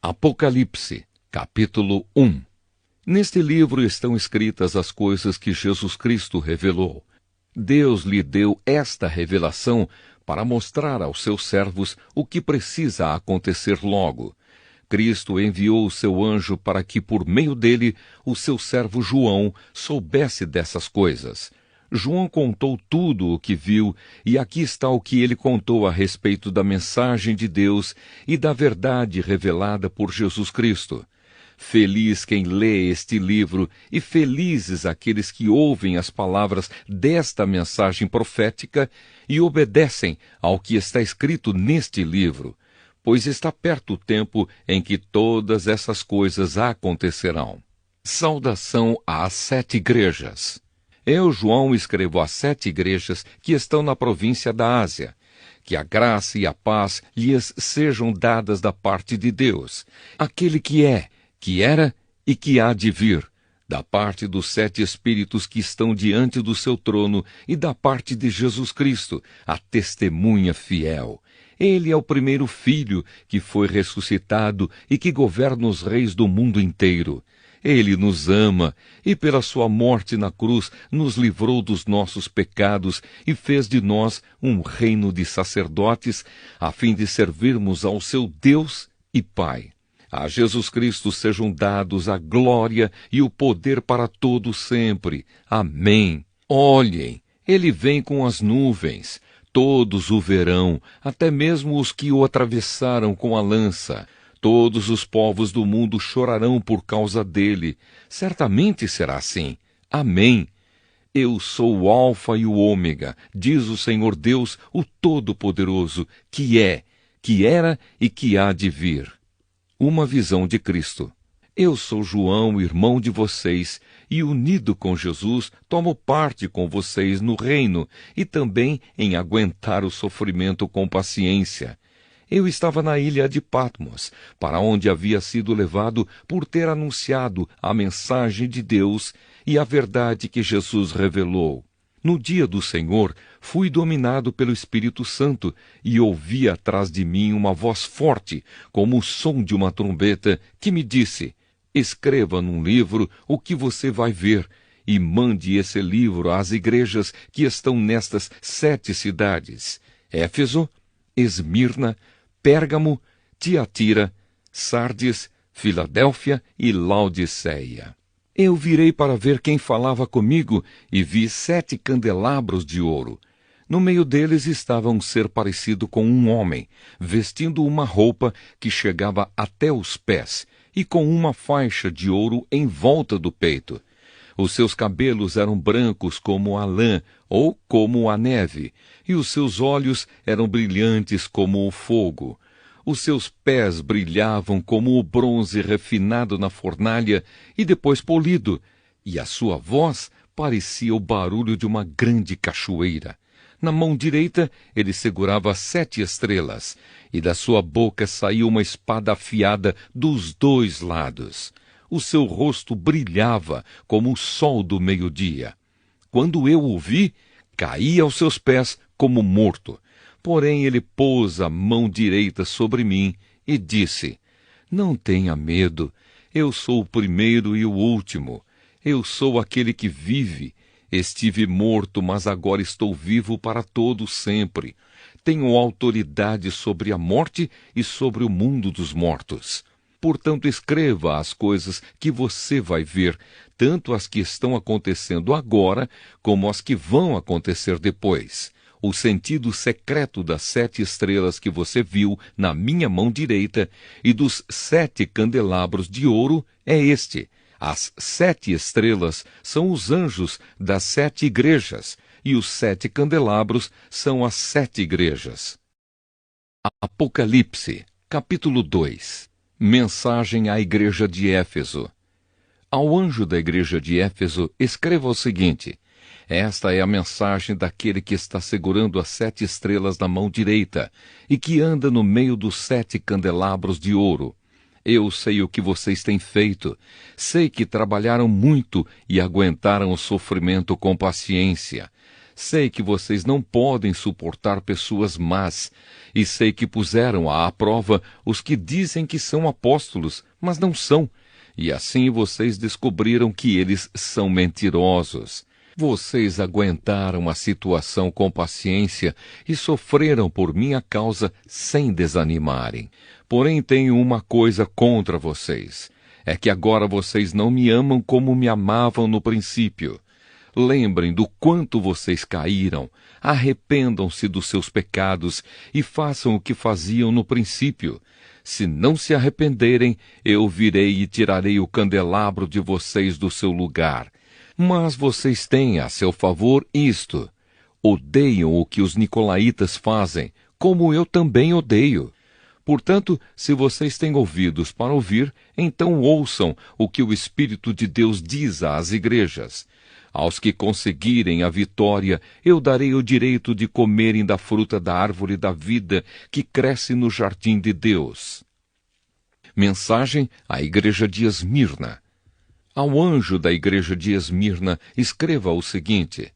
Apocalipse, capítulo 1. Neste livro estão escritas as coisas que Jesus Cristo revelou. Deus lhe deu esta revelação para mostrar aos seus servos o que precisa acontecer logo. Cristo enviou o seu anjo para que, por meio dele, o seu servo João soubesse dessas coisas. João contou tudo o que viu, e aqui está o que ele contou a respeito da mensagem de Deus e da verdade revelada por Jesus Cristo. Feliz quem lê este livro, e felizes aqueles que ouvem as palavras desta mensagem profética e obedecem ao que está escrito neste livro, pois está perto o tempo em que todas essas coisas acontecerão. Saudação às 7 igrejas. Eu, João, escrevo às 7 igrejas que estão na província da Ásia. Que a graça e a paz lhes sejam dadas da parte de Deus, aquele que é, que era e que há de vir, da parte dos 7 Espíritos que estão diante do seu trono e da parte de Jesus Cristo, a testemunha fiel. Ele é o primeiro filho que foi ressuscitado e que governa os reis do mundo inteiro. Ele nos ama e, pela sua morte na cruz, nos livrou dos nossos pecados e fez de nós um reino de sacerdotes, a fim de servirmos ao seu Deus e Pai. A Jesus Cristo sejam dados a glória e o poder para todo sempre. Amém. Olhem, ele vem com as nuvens. Todos o verão, até mesmo os que o atravessaram com a lança. Todos os povos do mundo chorarão por causa dele. Certamente será assim. Amém. Eu sou o Alfa e o Ômega, diz o Senhor Deus, o Todo-Poderoso, que é, que era e que há de vir. Uma visão de Cristo. Eu sou João, irmão de vocês, e unido com Jesus, tomo parte com vocês no reino e também em aguentar o sofrimento com paciência. Eu estava na ilha de Patmos, para onde havia sido levado por ter anunciado a mensagem de Deus e a verdade que Jesus revelou. No dia do Senhor, fui dominado pelo Espírito Santo e ouvi atrás de mim uma voz forte, como o som de uma trombeta, que me disse: escreva num livro o que você vai ver e mande esse livro às igrejas que estão nestas 7 cidades: Éfeso, Esmirna, Pérgamo, Tiatira, Sardes, Filadélfia e Laodiceia. Eu virei para ver quem falava comigo e vi 7 candelabros de ouro. No meio deles estava um ser parecido com um homem, vestindo uma roupa que chegava até os pés e com uma faixa de ouro em volta do peito. Os seus cabelos eram brancos como a lã ou como a neve, e os seus olhos eram brilhantes como o fogo. Os seus pés brilhavam como o bronze refinado na fornalha e depois polido, e a sua voz parecia o barulho de uma grande cachoeira. Na mão direita ele segurava 7 estrelas, e da sua boca saía uma espada afiada dos 2 lados. O seu rosto brilhava como o sol do meio-dia. Quando eu o vi, caí aos seus pés como morto. Porém ele pôs a mão direita sobre mim e disse: não tenha medo, eu sou o primeiro e o último. Eu sou aquele que vive. Estive morto, mas agora estou vivo para todo sempre. Tenho autoridade sobre a morte e sobre o mundo dos mortos. Portanto, escreva as coisas que você vai ver, tanto as que estão acontecendo agora, como as que vão acontecer depois. O sentido secreto das 7 estrelas que você viu na minha mão direita e dos 7 candelabros de ouro é este. As 7 estrelas são os anjos das 7 igrejas, e os 7 candelabros são as 7 igrejas. Apocalipse, capítulo 2. Mensagem à igreja de Éfeso. Ao anjo da igreja de Éfeso, escreva o seguinte: esta é a mensagem daquele que está segurando as 7 estrelas na mão direita e que anda no meio dos 7 candelabros de ouro. Eu sei o que vocês têm feito. Sei que trabalharam muito e aguentaram o sofrimento com paciência. Sei que vocês não podem suportar pessoas más, e sei que puseram à prova os que dizem que são apóstolos, mas não são, e assim vocês descobriram que eles são mentirosos. Vocês aguentaram a situação com paciência e sofreram por minha causa sem desanimarem. Porém, tenho uma coisa contra vocês. É que agora vocês não me amam como me amavam no princípio. Lembrem do quanto vocês caíram, arrependam-se dos seus pecados e façam o que faziam no princípio. Se não se arrependerem, eu virei e tirarei o candelabro de vocês do seu lugar. Mas vocês têm a seu favor isto: odeiam o que os nicolaítas fazem, como eu também odeio. Portanto, se vocês têm ouvidos para ouvir, então ouçam o que o Espírito de Deus diz às igrejas. Aos que conseguirem a vitória, eu darei o direito de comerem da fruta da árvore da vida que cresce no jardim de Deus. Mensagem à igreja de Esmirna. Ao anjo da igreja de Esmirna, escreva o seguinte: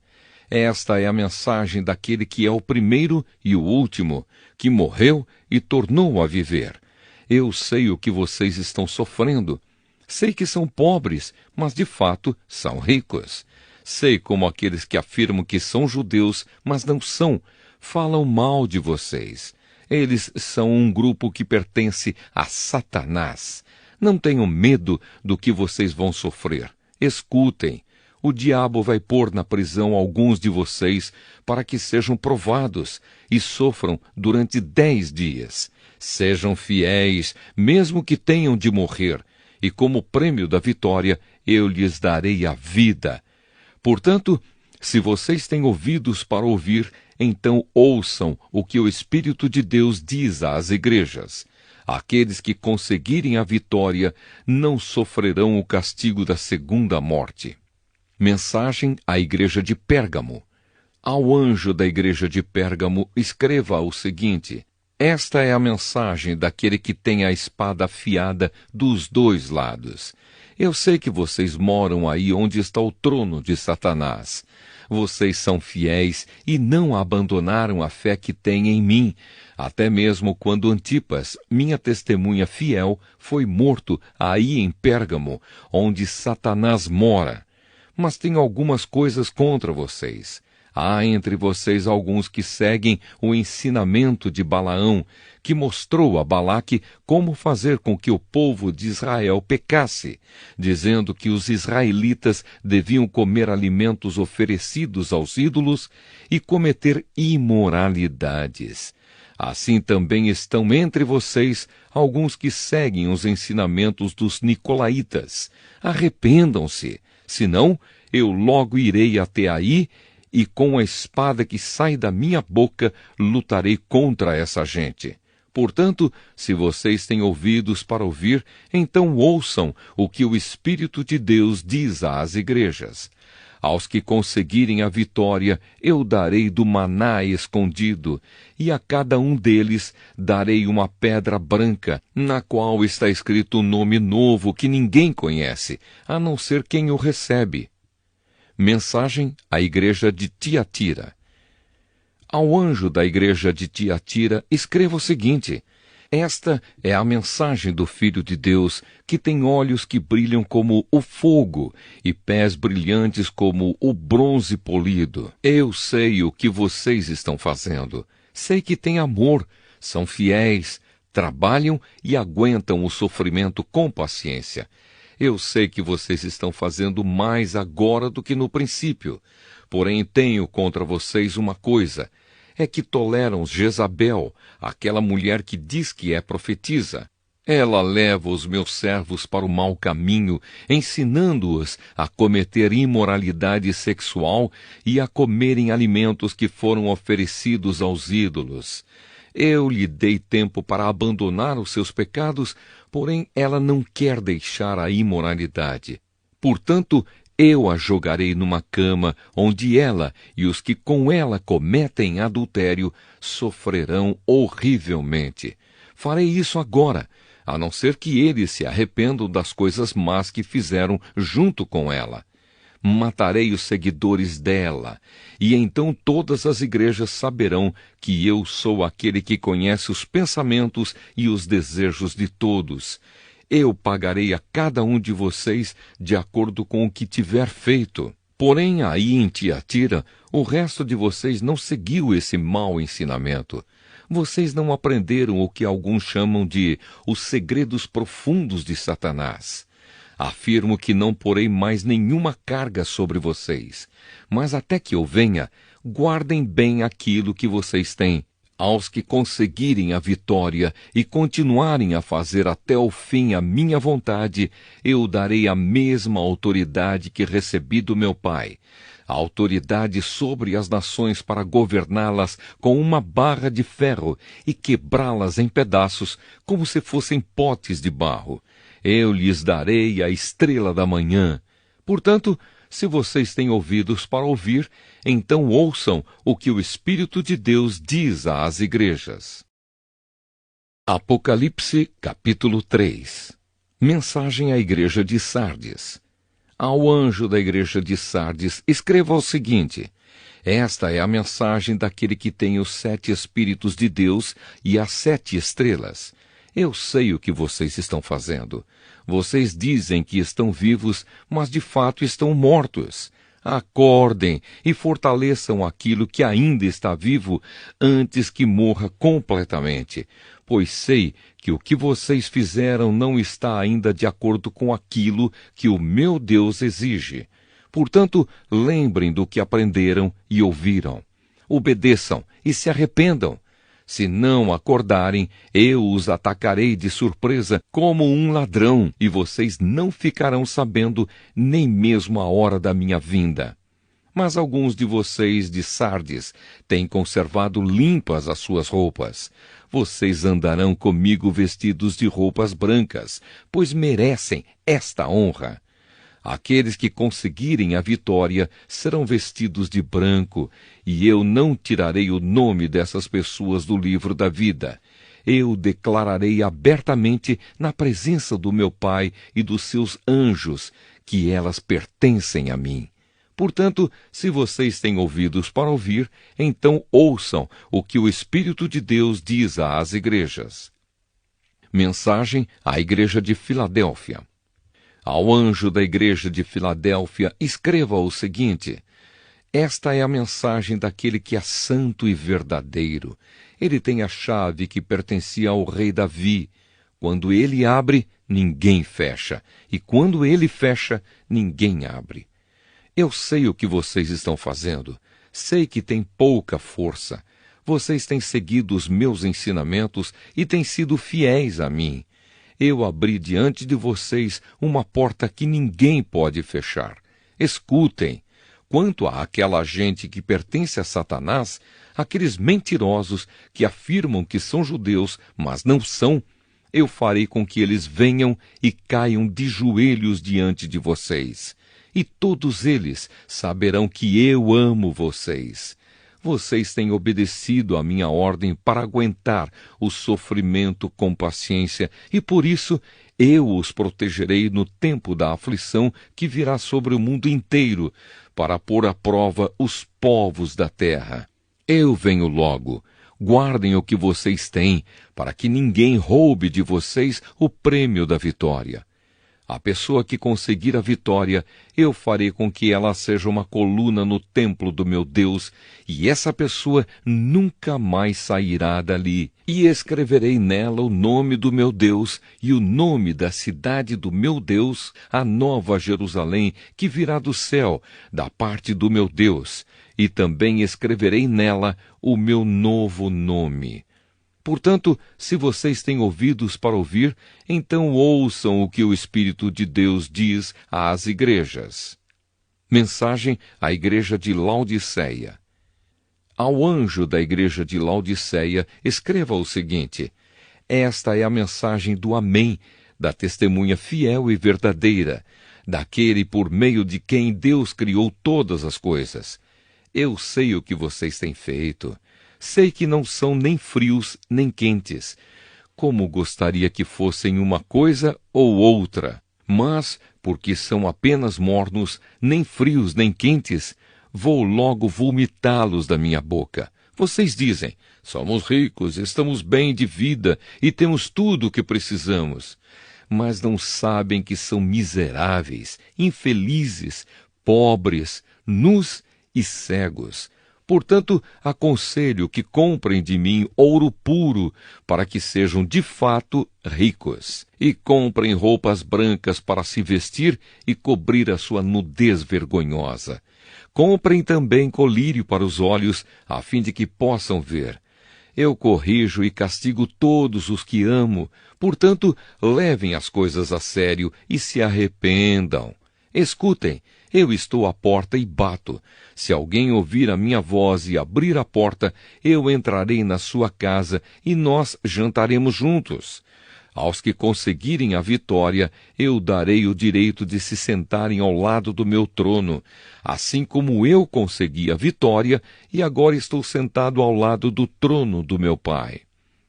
esta é a mensagem daquele que é o primeiro e o último, que morreu e tornou a viver. Eu sei o que vocês estão sofrendo. Sei que são pobres, mas de fato são ricos. Sei como aqueles que afirmam que são judeus, mas não são, falam mal de vocês. Eles são um grupo que pertence a Satanás. Não tenham medo do que vocês vão sofrer. Escutem. O diabo vai pôr na prisão alguns de vocês para que sejam provados e sofram durante 10 dias. Sejam fiéis, mesmo que tenham de morrer, e como prêmio da vitória, eu lhes darei a vida. Portanto, se vocês têm ouvidos para ouvir, então ouçam o que o Espírito de Deus diz às igrejas. Aqueles que conseguirem a vitória não sofrerão o castigo da segunda morte. Mensagem à igreja de Pérgamo. Ao anjo da igreja de Pérgamo, escreva o seguinte: esta é a mensagem daquele que tem a espada afiada dos dois lados. Eu sei que vocês moram aí onde está o trono de Satanás. Vocês são fiéis e não abandonaram a fé que têm em mim, até mesmo quando Antipas, minha testemunha fiel, foi morto aí em Pérgamo, onde Satanás mora. Mas tenho algumas coisas contra vocês. Há entre vocês alguns que seguem o ensinamento de Balaão, que mostrou a Balaque como fazer com que o povo de Israel pecasse, dizendo que os israelitas deviam comer alimentos oferecidos aos ídolos e cometer imoralidades. Assim também estão entre vocês alguns que seguem os ensinamentos dos nicolaítas. Arrependam-se, senão eu logo irei até aí e com a espada que sai da minha boca lutarei contra essa gente. Portanto, se vocês têm ouvidos para ouvir, então ouçam o que o Espírito de Deus diz às igrejas. Aos que conseguirem a vitória, eu darei do maná escondido, e a cada um deles darei uma pedra branca, na qual está escrito um nome novo que ninguém conhece, a não ser quem o recebe. Mensagem à igreja de Tiatira. Ao anjo da igreja de Tiatira, escreva o seguinte: esta é a mensagem do Filho de Deus, que tem olhos que brilham como o fogo e pés brilhantes como o bronze polido. Eu sei o que vocês estão fazendo. Sei que têm amor, são fiéis, trabalham e aguentam o sofrimento com paciência. Eu sei que vocês estão fazendo mais agora do que no princípio. Porém, tenho contra vocês uma coisa: é que toleram Jezabel, aquela mulher que diz que é profetisa. Ela leva os meus servos para o mau caminho, ensinando-os a cometer imoralidade sexual e a comerem alimentos que foram oferecidos aos ídolos. Eu lhe dei tempo para abandonar os seus pecados, porém ela não quer deixar a imoralidade. Portanto, eu a jogarei numa cama, onde ela e os que com ela cometem adultério sofrerão horrivelmente. Farei isso agora, a não ser que eles se arrependam das coisas más que fizeram junto com ela. matarei os seguidores dela, e então todas as igrejas saberão que eu sou aquele que conhece os pensamentos e os desejos de todos. Eu pagarei a cada um de vocês de acordo com o que tiver feito. Porém, aí em Tiatira, o resto de vocês não seguiu esse mau ensinamento. Vocês não aprenderam o que alguns chamam de os segredos profundos de Satanás. Afirmo que não porei mais nenhuma carga sobre vocês, mas até que eu venha, guardem bem aquilo que vocês têm. Aos que conseguirem a vitória e continuarem a fazer até o fim a minha vontade, eu darei a mesma autoridade que recebi do meu Pai, a autoridade sobre as nações para governá-las com uma barra de ferro e quebrá-las em pedaços como se fossem potes de barro. Eu lhes darei a estrela da manhã. Portanto, se vocês têm ouvidos para ouvir, então ouçam o que o Espírito de Deus diz às igrejas. Apocalipse, capítulo 3. Mensagem à igreja de Sardes. Ao anjo da igreja de Sardes, escreva o seguinte: esta é a mensagem daquele que tem os 7 Espíritos de Deus e as 7 estrelas. Eu sei o que vocês estão fazendo. Vocês dizem que estão vivos, mas de fato estão mortos. Acordem e fortaleçam aquilo que ainda está vivo antes que morra completamente, pois sei que o que vocês fizeram não está ainda de acordo com aquilo que o meu Deus exige. Portanto, lembrem do que aprenderam e ouviram. Obedeçam e se arrependam. Se não acordarem, eu os atacarei de surpresa como um ladrão, e vocês não ficarão sabendo nem mesmo a hora da minha vinda. Mas alguns de vocês de Sardes têm conservado limpas as suas roupas. Vocês andarão comigo vestidos de roupas brancas, pois merecem esta honra. Aqueles que conseguirem a vitória serão vestidos de branco, e eu não tirarei o nome dessas pessoas do livro da vida. Eu declararei abertamente na presença do meu Pai e dos seus anjos que elas pertencem a mim. Portanto, se vocês têm ouvidos para ouvir, então ouçam o que o Espírito de Deus diz às igrejas. Mensagem à igreja de Filadélfia. Ao anjo da igreja de Filadélfia, escreva o seguinte: esta é a mensagem daquele que é santo e verdadeiro. Ele tem a chave que pertencia ao rei Davi. Quando ele abre, ninguém fecha, e quando ele fecha, ninguém abre. Eu sei o que vocês estão fazendo. Sei que tem pouca força. Vocês têm seguido os meus ensinamentos e têm sido fiéis a mim. Eu abri diante de vocês uma porta que ninguém pode fechar. Escutem. Quanto àquela gente que pertence a Satanás, aqueles mentirosos que afirmam que são judeus, mas não são, eu farei com que eles venham e caiam de joelhos diante de vocês. E todos eles saberão que eu amo vocês. Vocês têm obedecido à minha ordem para aguentar o sofrimento com paciência, e por isso eu os protegerei no tempo da aflição que virá sobre o mundo inteiro, para pôr à prova os povos da terra. Eu venho logo. Guardem o que vocês têm, para que ninguém roube de vocês o prêmio da vitória. A pessoa que conseguir a vitória, eu farei com que ela seja uma coluna no templo do meu Deus, e essa pessoa nunca mais sairá dali. E escreverei nela o nome do meu Deus e o nome da cidade do meu Deus, a nova Jerusalém, que virá do céu, da parte do meu Deus. E também escreverei nela o meu novo nome. Portanto, se vocês têm ouvidos para ouvir, então ouçam o que o Espírito de Deus diz às igrejas. Mensagem à igreja de Laodiceia. Ao anjo da igreja de Laodiceia, escreva o seguinte: esta é a mensagem do Amém, da testemunha fiel e verdadeira, daquele por meio de quem Deus criou todas as coisas. Eu sei o que vocês têm feito. Sei que não são nem frios nem quentes. Como gostaria que fossem uma coisa ou outra. Mas, porque são apenas mornos, nem frios nem quentes, vou logo vomitá-los da minha boca. Vocês dizem, somos ricos, estamos bem de vida e temos tudo o que precisamos. Mas não sabem que são miseráveis, infelizes, pobres, nus e cegos. Portanto, aconselho que comprem de mim ouro puro, para que sejam de fato ricos, e comprem roupas brancas para se vestir e cobrir a sua nudez vergonhosa. Comprem também colírio para os olhos, a fim de que possam ver. Eu corrijo e castigo todos os que amo, portanto, levem as coisas a sério e se arrependam. Escutem, eu estou à porta e bato. Se alguém ouvir a minha voz e abrir a porta, eu entrarei na sua casa e nós jantaremos juntos. Aos que conseguirem a vitória, eu darei o direito de se sentarem ao lado do meu trono, assim como eu consegui a vitória e agora estou sentado ao lado do trono do meu Pai.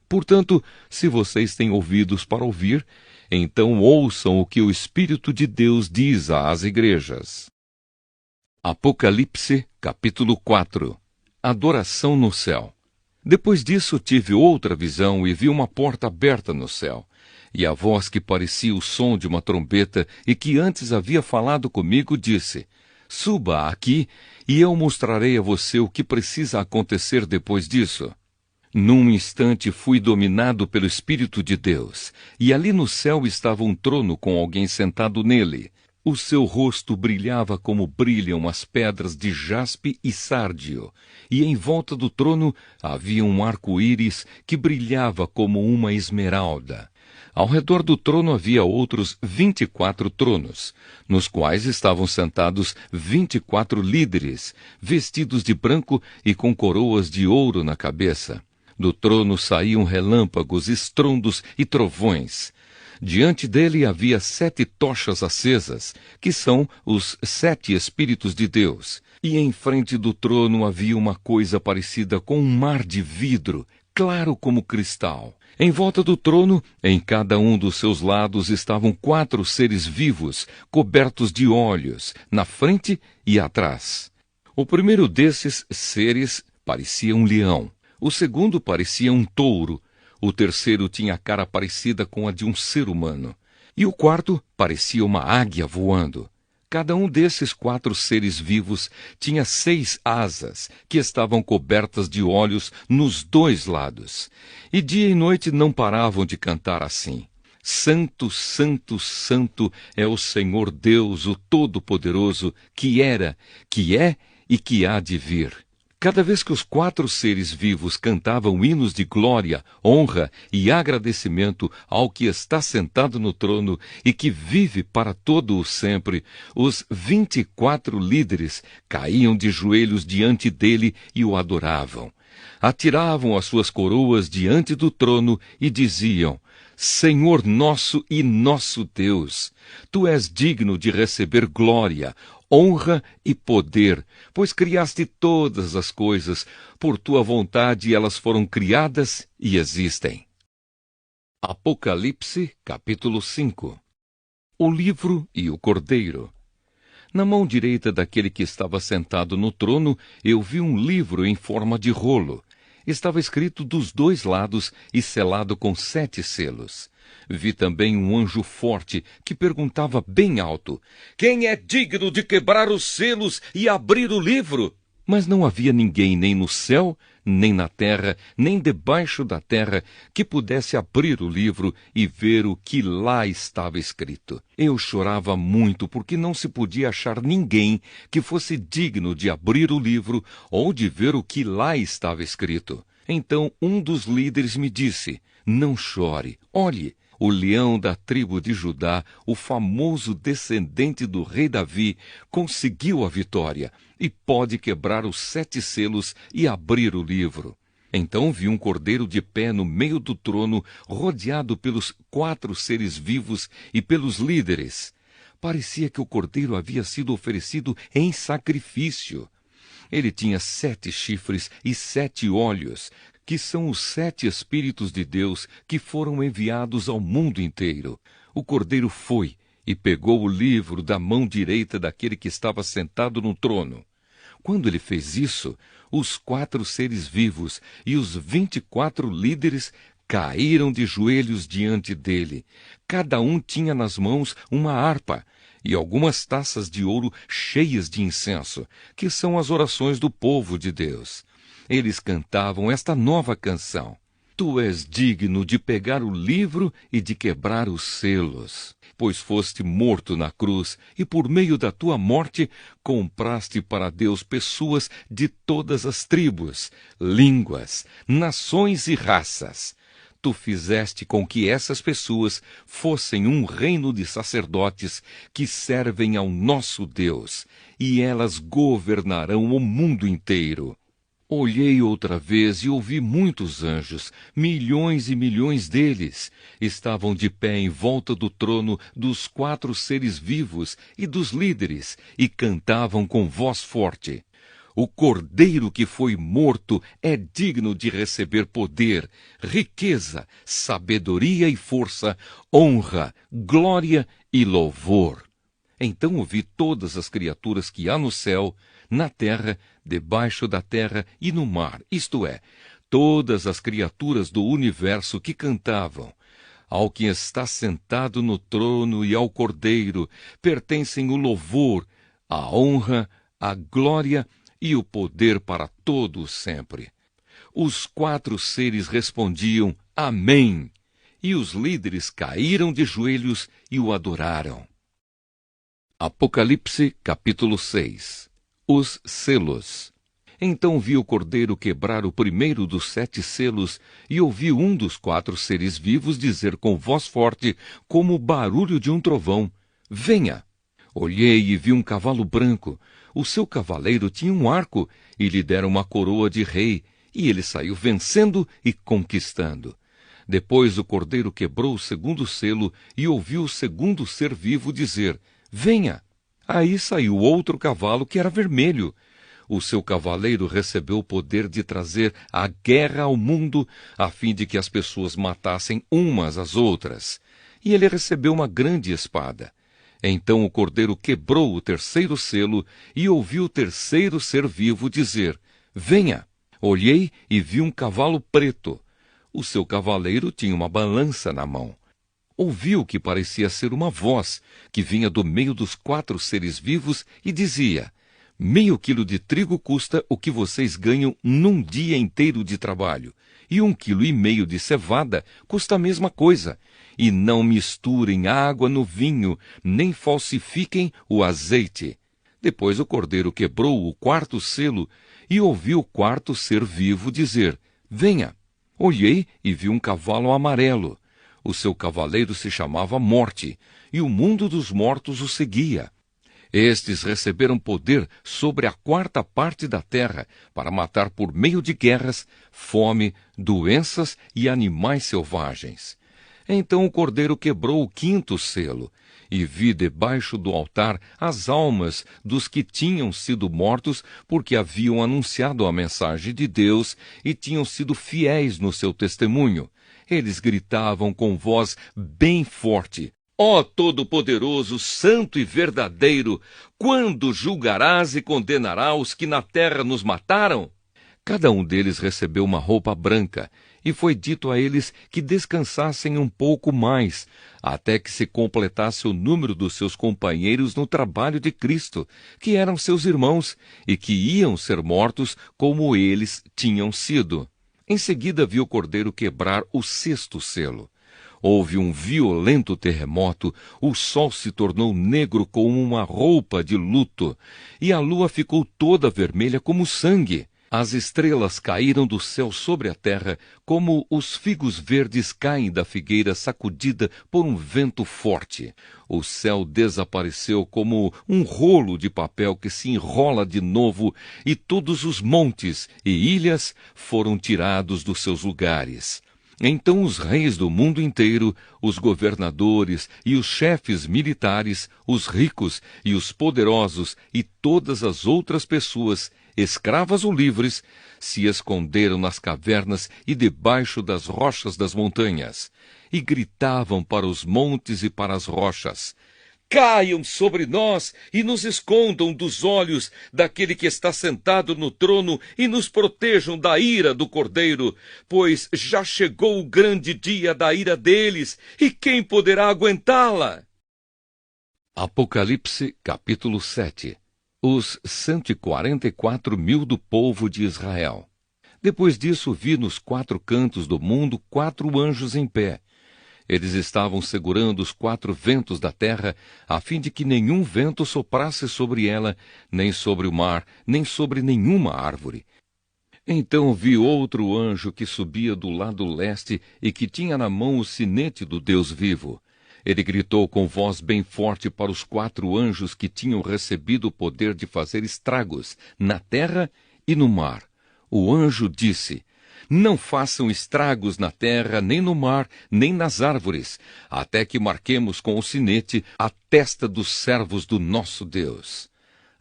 Portanto, se vocês têm ouvidos para ouvir, então ouçam o que o Espírito de Deus diz às igrejas. Apocalipse, capítulo 4. Adoração no céu. Depois disso tive outra visão e vi uma porta aberta no céu. E a voz que parecia o som de uma trombeta e que antes havia falado comigo disse, suba aqui e eu mostrarei a você o que precisa acontecer depois disso. Num instante fui dominado pelo Espírito de Deus, e ali no céu estava um trono com alguém sentado nele. O seu rosto brilhava como brilham as pedras de jaspe e sárdio, e em volta do trono havia um arco-íris que brilhava como uma esmeralda. Ao redor do trono havia outros 24 tronos, nos quais estavam sentados 24 líderes, vestidos de branco e com coroas de ouro na cabeça. Do trono saíam relâmpagos, estrondos e trovões. Diante dele havia 7 tochas acesas, que são os 7 Espíritos de Deus. E em frente do trono havia uma coisa parecida com um mar de vidro, claro como cristal. Em volta do trono, em cada um dos seus lados, estavam 4 seres vivos, cobertos de olhos, na frente e atrás. O primeiro desses seres parecia um leão. O segundo parecia um touro. O terceiro tinha a cara parecida com a de um ser humano. E o quarto parecia uma águia voando. Cada um desses 4 seres vivos tinha 6 asas, que estavam cobertas de olhos nos 2 lados. E dia e noite não paravam de cantar assim. Santo, Santo, Santo é o Senhor Deus, o Todo-Poderoso, que era, que é e que há de vir. Cada vez que os 4 seres vivos cantavam hinos de glória, honra e agradecimento ao que está sentado no trono e que vive para todo o sempre, os 24 líderes caíam de joelhos diante dele e o adoravam. Atiravam as suas coroas diante do trono e diziam, Senhor nosso e nosso Deus, Tu és digno de receber glória, honra e poder, pois criaste todas as coisas, por tua vontade elas foram criadas e existem. Apocalipse, capítulo 5. O livro e o cordeiro. Na mão direita daquele que estava sentado no trono, eu vi um livro em forma de rolo. Estava escrito dos 2 lados e selado com 7 selos. Vi também um anjo forte que perguntava bem alto, quem é digno de quebrar os selos e abrir o livro? Mas não havia ninguém nem no céu, nem na terra, nem debaixo da terra, que pudesse abrir o livro e ver o que lá estava escrito. Eu chorava muito porque não se podia achar ninguém que fosse digno de abrir o livro ou de ver o que lá estava escrito. Então um dos líderes me disse, não chore, olhe, o leão da tribo de Judá, o famoso descendente do rei Davi, conseguiu a vitória e pode quebrar os 7 selos e abrir o livro. Então vi um cordeiro de pé no meio do trono, rodeado pelos 4 seres vivos e pelos líderes. Parecia que o cordeiro havia sido oferecido em sacrifício. Ele tinha 7 chifres e 7 olhos, que são os 7 Espíritos de Deus que foram enviados ao mundo inteiro. O cordeiro foi e pegou o livro da mão direita daquele que estava sentado no trono. Quando ele fez isso, os 4 seres vivos e os 24 líderes caíram de joelhos diante dele. Cada um tinha nas mãos uma harpa e algumas taças de ouro cheias de incenso, que são as orações do povo de Deus. Eles cantavam esta nova canção: Tu és digno de pegar o livro e de quebrar os selos, pois foste morto na cruz, e por meio da tua morte compraste para Deus pessoas de todas as tribos, línguas, nações e raças. Tu fizeste com que essas pessoas fossem um reino de sacerdotes que servem ao nosso Deus, e elas governarão o mundo inteiro. Olhei outra vez e ouvi muitos anjos, milhões e milhões deles. Estavam de pé em volta do trono dos 4 seres vivos e dos líderes, e cantavam com voz forte: O Cordeiro que foi morto é digno de receber poder, riqueza, sabedoria e força, honra, glória e louvor. Então ouvi todas as criaturas que há no céu, na terra, debaixo da terra e no mar, isto é, todas as criaturas do universo que cantavam: Ao que está sentado no trono e ao Cordeiro pertencem o louvor, a honra, a glória e o poder para todo sempre. Os 4 seres respondiam: Amém! E os líderes caíram de joelhos e o adoraram. Apocalipse, capítulo 6. Os selos. Então vi o Cordeiro quebrar o primeiro dos 7 selos, e ouvi um dos 4 seres vivos dizer com voz forte, como o barulho de um trovão: Venha! Olhei e vi um cavalo branco. O seu cavaleiro tinha um arco, e lhe deram uma coroa de rei, e ele saiu vencendo e conquistando. Depois o Cordeiro quebrou o segundo selo, e ouviu o segundo ser vivo dizer: Venha! Aí saiu outro cavalo que era vermelho. O seu cavaleiro recebeu o poder de trazer a guerra ao mundo, a fim de que as pessoas matassem umas às outras. E ele recebeu uma grande espada. Então o Cordeiro quebrou o terceiro selo, e ouvi o terceiro ser vivo dizer: Venha! Olhei e vi um cavalo preto. O seu cavaleiro tinha uma balança na mão. Ouvi o que parecia ser uma voz, que vinha do meio dos 4 seres vivos, e dizia: Meio quilo de trigo custa o que vocês ganham num dia inteiro de trabalho, e 1,5 quilo de cevada custa a mesma coisa. E não misturem água no vinho, nem falsifiquem o azeite. Depois o Cordeiro quebrou o 4º selo, e ouvi o 4º ser vivo dizer: Venha! Olhei e vi um cavalo amarelo. O seu cavaleiro se chamava Morte, e o mundo dos mortos o seguia. Estes receberam poder sobre a 4ª parte da terra, para matar por meio de guerras, fome, doenças e animais selvagens. Então o Cordeiro quebrou o 5º selo, e vi debaixo do altar as almas dos que tinham sido mortos, porque haviam anunciado a mensagem de Deus e tinham sido fiéis no seu testemunho. Eles gritavam com voz bem forte: Ó Todo-Poderoso, Santo e Verdadeiro, quando julgarás e condenarás os que na terra nos mataram? Cada um deles recebeu uma roupa branca, e foi dito a eles que descansassem um pouco mais, até que se completasse o número dos seus companheiros no trabalho de Cristo, que eram seus irmãos, e que iam ser mortos como eles tinham sido. Em seguida vi o Cordeiro quebrar o 6º selo. Houve um violento terremoto, o sol se tornou negro como uma roupa de luto, e a lua ficou toda vermelha como sangue. As estrelas caíram do céu sobre a terra, como os figos verdes caem da figueira sacudida por um vento forte. O céu desapareceu como um rolo de papel que se enrola de novo, e todos os montes e ilhas foram tirados dos seus lugares. Então os reis do mundo inteiro, os governadores e os chefes militares, os ricos e os poderosos e todas as outras pessoas, escravas ou livres, se esconderam nas cavernas e debaixo das rochas das montanhas, e gritavam para os montes e para as rochas: caiam sobre nós e nos escondam dos olhos daquele que está sentado no trono e nos protejam da ira do Cordeiro, pois já chegou o grande dia da ira deles, e quem poderá aguentá-la? Apocalipse, capítulo 7. Os 144.000 do povo de Israel. Depois disso, vi nos 4 cantos do mundo 4 anjos em pé. Eles estavam segurando os 4 ventos da terra, a fim de que nenhum vento soprasse sobre ela, nem sobre o mar, nem sobre nenhuma árvore. Então vi outro anjo que subia do lado leste e que tinha na mão o sinete do Deus vivo. Ele gritou com voz bem forte para os 4 anjos que tinham recebido o poder de fazer estragos na terra e no mar. O anjo disse: não façam estragos na terra, nem no mar, nem nas árvores, até que marquemos com o sinete a testa dos servos do nosso Deus.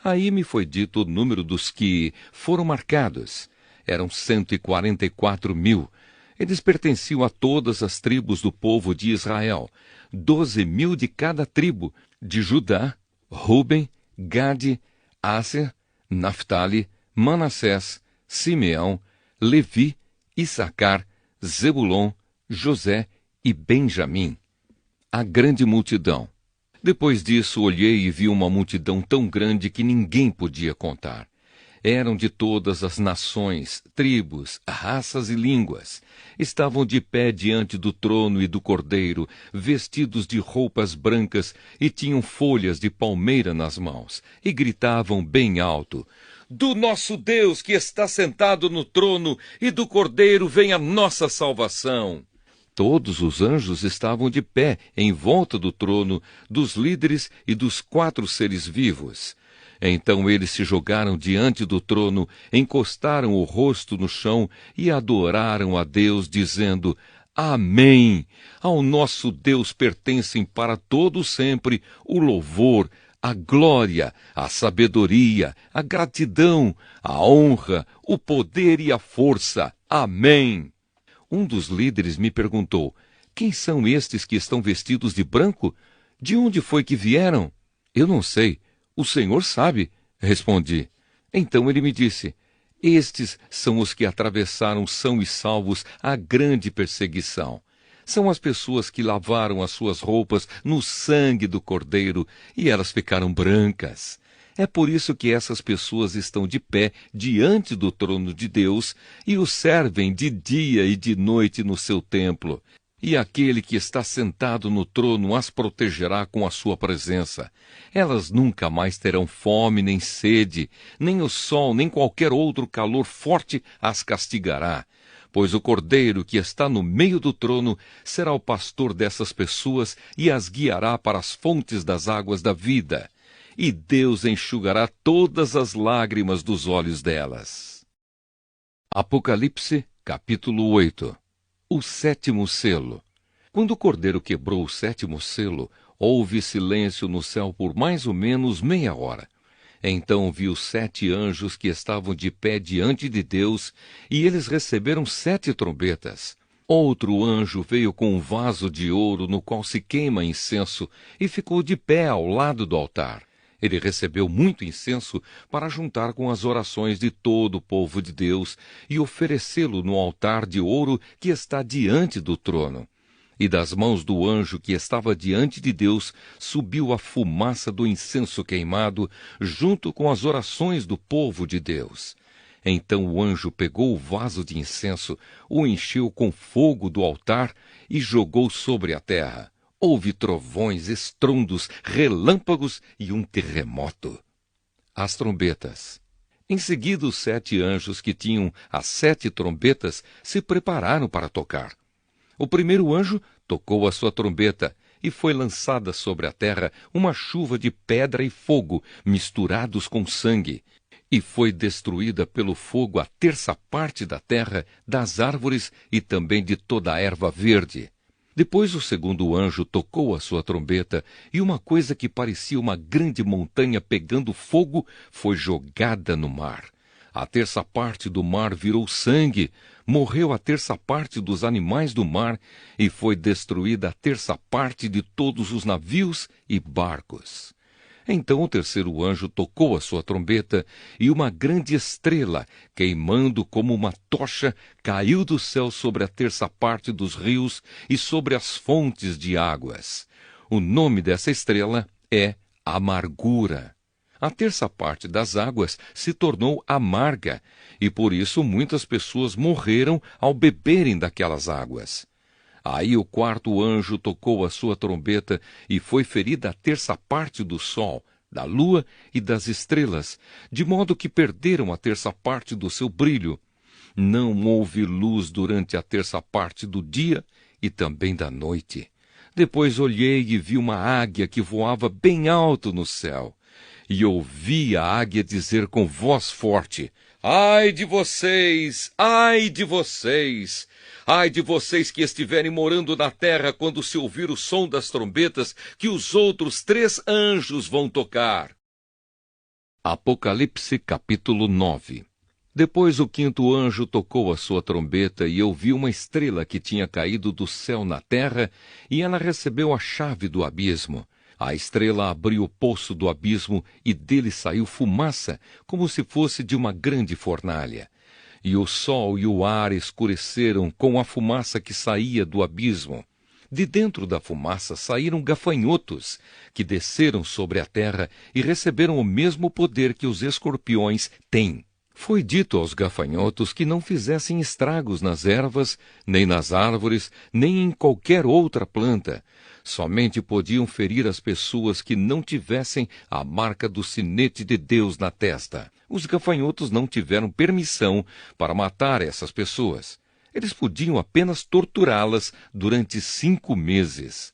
Aí me foi dito o número dos que foram marcados. Eram 144.000. Eles pertenciam a todas as tribos do povo de Israel, 12.000 de cada tribo, de Judá, Ruben, Gade, Áser, Naftali, Manassés, Simeão, Levi, Issacar, Zebulon, José e Benjamim. A grande multidão. Depois disso olhei e vi uma multidão tão grande que ninguém podia contar. Eram de todas as nações, tribos, raças e línguas. Estavam de pé diante do trono e do Cordeiro, vestidos de roupas brancas, e tinham folhas de palmeira nas mãos, e gritavam bem alto: do nosso Deus que está sentado no trono e do Cordeiro vem a nossa salvação. Todos os anjos estavam de pé em volta do trono, dos líderes e dos 4 seres vivos. Então eles se jogaram diante do trono, encostaram o rosto no chão e adoraram a Deus, dizendo: Amém! Ao nosso Deus pertencem para todo sempre o louvor, a glória, a sabedoria, a gratidão, a honra, o poder e a força. Amém. Um dos líderes me perguntou: quem são estes que estão vestidos de branco? De onde foi que vieram? Eu não sei. O Senhor sabe, respondi. Então ele me disse: estes são os que atravessaram são e salvos a grande perseguição. São as pessoas que lavaram as suas roupas no sangue do Cordeiro e elas ficaram brancas. É por isso que essas pessoas estão de pé diante do trono de Deus e o servem de dia e de noite no seu templo. E aquele que está sentado no trono as protegerá com a sua presença. Elas nunca mais terão fome nem sede, nem o sol, nem qualquer outro calor forte as castigará. Pois o Cordeiro que está no meio do trono será o pastor dessas pessoas e as guiará para as fontes das águas da vida. E Deus enxugará todas as lágrimas dos olhos delas. Apocalipse, capítulo 8. O 7º selo. Quando o Cordeiro quebrou o 7º selo, houve silêncio no céu por mais ou menos meia hora. Então vi os 7 anjos que estavam de pé diante de Deus, e eles receberam 7 trombetas. Outro anjo veio com um vaso de ouro no qual se queima incenso, e ficou de pé ao lado do altar. Ele recebeu muito incenso para juntar com as orações de todo o povo de Deus e oferecê-lo no altar de ouro que está diante do trono. E das mãos do anjo que estava diante de Deus subiu a fumaça do incenso queimado, junto com as orações do povo de Deus. Então o anjo pegou o vaso de incenso, o encheu com fogo do altar e jogou sobre a terra. Houve trovões, estrondos, relâmpagos e um terremoto. As trombetas. Em seguida, os 7 anjos que tinham as 7 trombetas se prepararam para tocar. O primeiro anjo tocou a sua trombeta e foi lançada sobre a terra uma chuva de pedra e fogo misturados com sangue. E foi destruída pelo fogo a 1/3 da terra, das árvores e também de toda a erva verde. Depois o segundo anjo tocou a sua trombeta, e uma coisa que parecia uma grande montanha pegando fogo foi jogada no mar. A terça parte do mar virou sangue, morreu a terça parte dos animais do mar, e foi destruída a terça parte de todos os navios e barcos. Então o terceiro anjo tocou a sua trombeta, e uma grande estrela, queimando como uma tocha, caiu do céu sobre a terça parte dos rios e sobre as fontes de águas. O nome dessa estrela é Amargura. A terça parte das águas se tornou amarga, e por isso muitas pessoas morreram ao beberem daquelas águas. Aí o quarto anjo tocou a sua trombeta, e foi ferida a terça parte do sol, da lua e das estrelas, de modo que perderam a terça parte do seu brilho. Não houve luz durante a terça parte do dia e também da noite. Depois olhei e vi uma águia que voava bem alto no céu. E ouvi a águia dizer com voz forte: Ai de vocês! Ai de vocês! Ai de vocês que estiverem morando na terra quando se ouvir o som das trombetas que os outros 3 anjos vão tocar. Apocalipse capítulo 9. Depois o quinto anjo tocou a sua trombeta, e eu vi uma estrela que tinha caído do céu na terra, e ela recebeu a chave do abismo. A estrela abriu o poço do abismo, e dele saiu fumaça, como se fosse de uma grande fornalha. E o sol e o ar escureceram com a fumaça que saía do abismo. De dentro da fumaça saíram gafanhotos, que desceram sobre a terra e receberam o mesmo poder que os escorpiões têm. Foi dito aos gafanhotos que não fizessem estragos nas ervas, nem nas árvores, nem em qualquer outra planta. Somente podiam ferir as pessoas que não tivessem a marca do sinete de Deus na testa. Os gafanhotos não tiveram permissão para matar essas pessoas. Eles podiam apenas torturá-las durante 5 meses.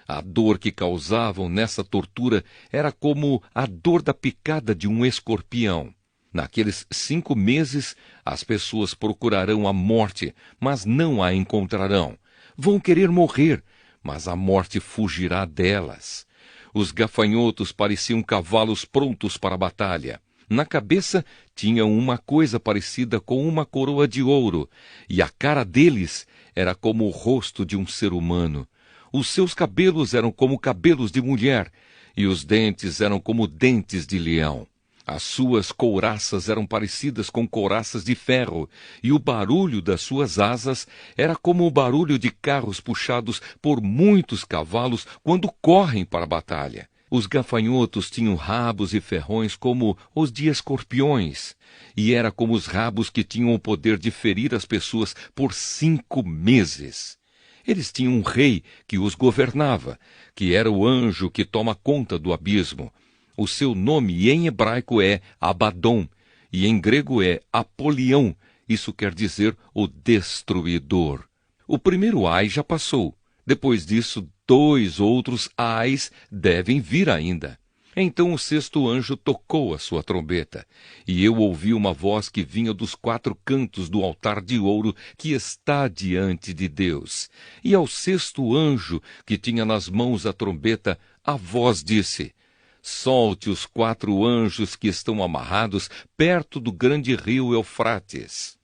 A dor que causavam nessa tortura era como a dor da picada de um escorpião. Naqueles 5 meses, as pessoas procurarão a morte, mas não a encontrarão. Vão querer morrer, mas a morte fugirá delas. Os gafanhotos pareciam cavalos prontos para a batalha. Na cabeça tinham uma coisa parecida com uma coroa de ouro, e a cara deles era como o rosto de um ser humano. Os seus cabelos eram como cabelos de mulher, e os dentes eram como dentes de leão. As suas couraças eram parecidas com couraças de ferro, e o barulho das suas asas era como o barulho de carros puxados por muitos cavalos quando correm para a batalha. Os gafanhotos tinham rabos e ferrões como os de escorpiões, e era como os rabos que tinham o poder de ferir as pessoas por 5 meses. Eles tinham um rei que os governava, que era o anjo que toma conta do abismo. O seu nome em hebraico é Abaddon, e em grego é Apolião. Isso quer dizer o destruidor. O primeiro ai já passou. Depois disso, 2 outros ais devem vir ainda. Então o sexto anjo tocou a sua trombeta, e eu ouvi uma voz que vinha dos 4 cantos do altar de ouro que está diante de Deus. E ao sexto anjo, que tinha nas mãos a trombeta, a voz disse: Solte os 4 anjos que estão amarrados perto do grande rio Eufrates.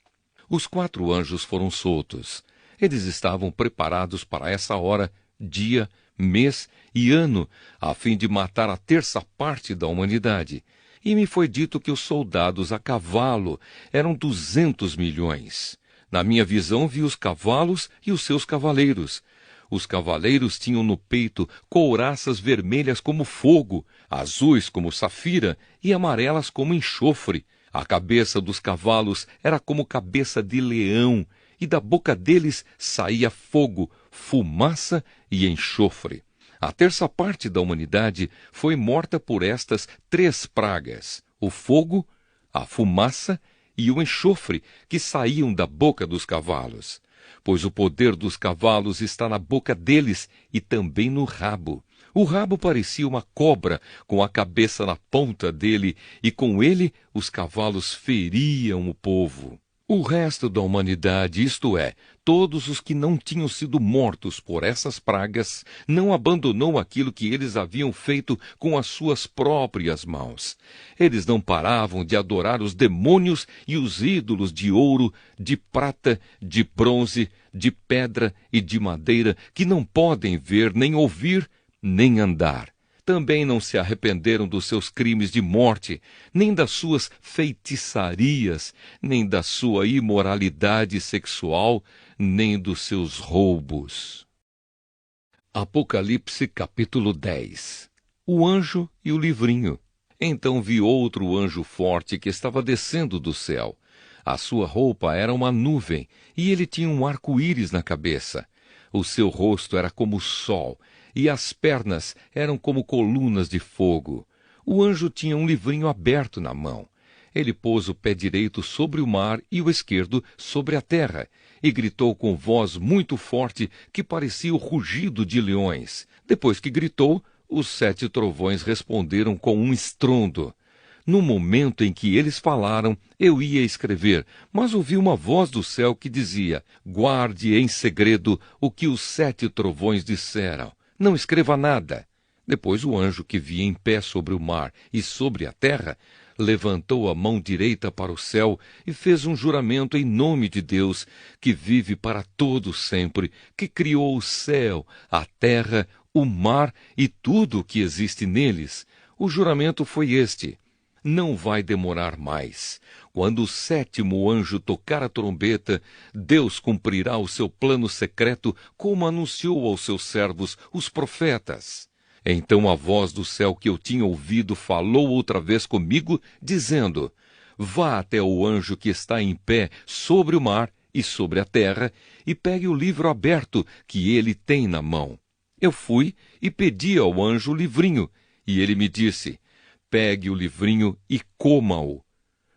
Os 4 anjos foram soltos. Eles estavam preparados para essa hora, dia, mês e ano, a fim de matar a terça parte da humanidade. E me foi dito que os soldados a cavalo eram 200 milhões. Na minha visão vi os cavalos e os seus cavaleiros. Os cavaleiros tinham no peito couraças vermelhas como fogo, azuis como safira e amarelas como enxofre. A cabeça dos cavalos era como cabeça de leão, e da boca deles saía fogo, fumaça e enxofre. A terça parte da humanidade foi morta por estas 3 pragas: o fogo, a fumaça e o enxofre que saíam da boca dos cavalos. Pois o poder dos cavalos está na boca deles e também no rabo. O rabo parecia uma cobra, com a cabeça na ponta dele, e com ele os cavalos feriam o povo. O resto da humanidade, isto é, todos os que não tinham sido mortos por essas pragas, não abandonou aquilo que eles haviam feito com as suas próprias mãos. Eles não paravam de adorar os demônios e os ídolos de ouro, de prata, de bronze, de pedra e de madeira, que não podem ver, nem ouvir, nem andar. Também não se arrependeram dos seus crimes de morte, nem das suas feitiçarias, nem da sua imoralidade sexual, nem dos seus roubos. Apocalipse capítulo 10. O anjo e o livrinho. Então vi outro anjo forte que estava descendo do céu. A sua roupa era uma nuvem, e ele tinha um arco-íris na cabeça. O seu rosto era como o sol, e as pernas eram como colunas de fogo. O anjo tinha um livrinho aberto na mão. Ele pôs o pé direito sobre o mar e o esquerdo sobre a terra, e gritou com voz muito forte que parecia o rugido de leões. Depois que gritou, os 7 trovões responderam com um estrondo. No momento em que eles falaram, eu ia escrever, mas ouvi uma voz do céu que dizia: guarde em segredo o que os 7 trovões disseram. Não escreva nada. Depois o anjo que via em pé sobre o mar e sobre a terra, levantou a mão direita para o céu e fez um juramento em nome de Deus, que vive para todo sempre, que criou o céu, a terra, o mar e tudo o que existe neles. O juramento foi este: não vai demorar mais. Quando o 7º anjo tocar a trombeta, Deus cumprirá o seu plano secreto, como anunciou aos seus servos, os profetas. Então a voz do céu que eu tinha ouvido falou outra vez comigo, dizendo: vá até o anjo que está em pé sobre o mar e sobre a terra, e pegue o livro aberto que ele tem na mão. Eu fui e pedi ao anjo o livrinho, e ele me disse: pegue o livrinho e coma-o.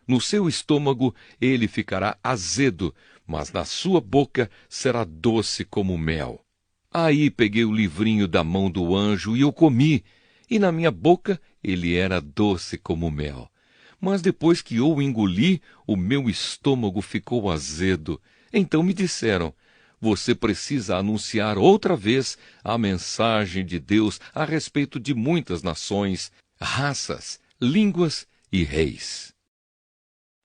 No seu estômago ele ficará azedo, mas na sua boca será doce como mel. Aí peguei o livrinho da mão do anjo e o comi, e na minha boca ele era doce como mel. Mas depois que eu o engoli, o meu estômago ficou azedo. Então me disseram: você precisa anunciar outra vez a mensagem de Deus a respeito de muitas nações, raças, línguas e reis.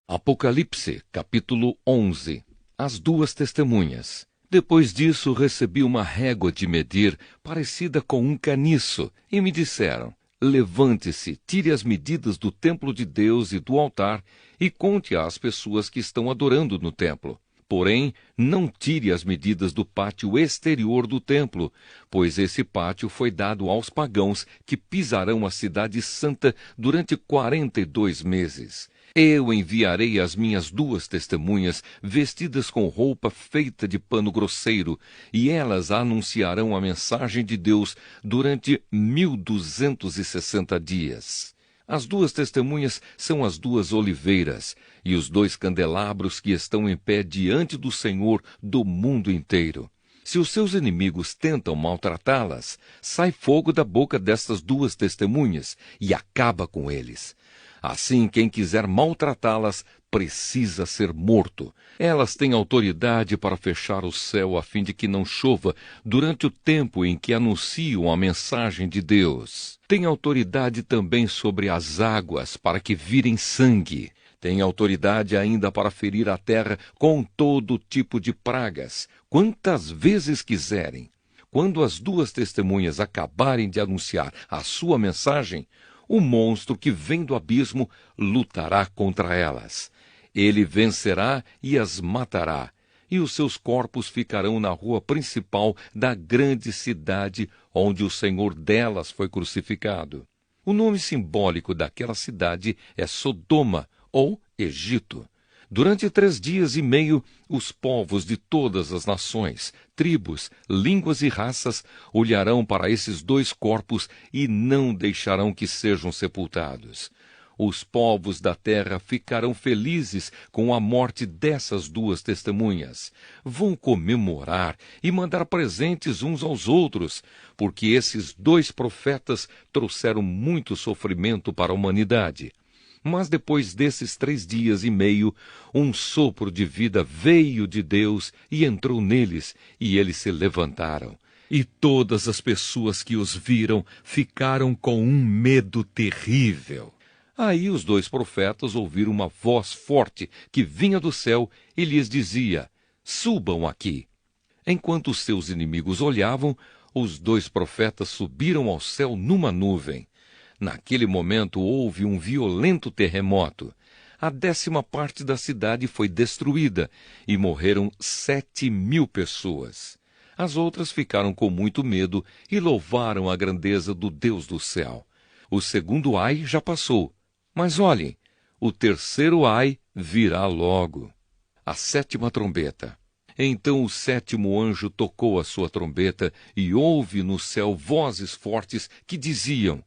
Apocalipse, capítulo 11. As 2 testemunhas. Depois disso recebi uma régua de medir, parecida com um caniço, e me disseram: levante-se, tire as medidas do templo de Deus e do altar, e conte às pessoas que estão adorando no templo. Porém, não tire as medidas do pátio exterior do templo, pois esse pátio foi dado aos pagãos que pisarão a cidade santa durante 42 meses. Eu enviarei as minhas 2 testemunhas, vestidas com roupa feita de pano grosseiro, e elas anunciarão a mensagem de Deus durante 1260 dias. As 2 testemunhas são as 2 oliveiras e os 2 candelabros que estão em pé diante do Senhor do mundo inteiro. Se os seus inimigos tentam maltratá-las, sai fogo da boca destas 2 testemunhas e acaba com eles. Assim, quem quiser maltratá-las precisa ser morto. Elas têm autoridade para fechar o céu a fim de que não chova durante o tempo em que anunciam a mensagem de Deus. Têm autoridade também sobre as águas para que virem sangue. Têm autoridade ainda para ferir a terra com todo tipo de pragas, quantas vezes quiserem. Quando as 2 testemunhas acabarem de anunciar a sua mensagem, o monstro que vem do abismo lutará contra elas. Ele vencerá e as matará, e os seus corpos ficarão na rua principal da grande cidade onde o Senhor delas foi crucificado. O nome simbólico daquela cidade é Sodoma, ou Egito. Durante 3 dias e meio, os povos de todas as nações, tribos, línguas e raças olharão para esses 2 corpos e não deixarão que sejam sepultados. Os povos da terra ficarão felizes com a morte dessas 2 testemunhas. Vão comemorar e mandar presentes uns aos outros, porque esses 2 profetas trouxeram muito sofrimento para a humanidade. Mas depois desses 3 dias e meio, um sopro de vida veio de Deus e entrou neles, e eles se levantaram. E todas as pessoas que os viram ficaram com um medo terrível. Aí os 2 profetas ouviram uma voz forte que vinha do céu e lhes dizia: subam aqui. Enquanto os seus inimigos olhavam, os 2 profetas subiram ao céu numa nuvem. Naquele momento houve um violento terremoto. A 10ª parte da cidade foi destruída e morreram 7.000 pessoas. As outras ficaram com muito medo e louvaram a grandeza do Deus do céu. O segundo ai já passou, mas olhem, o terceiro ai virá logo. A 7ª trombeta. Então o 7º anjo tocou a sua trombeta e houve no céu vozes fortes que diziam: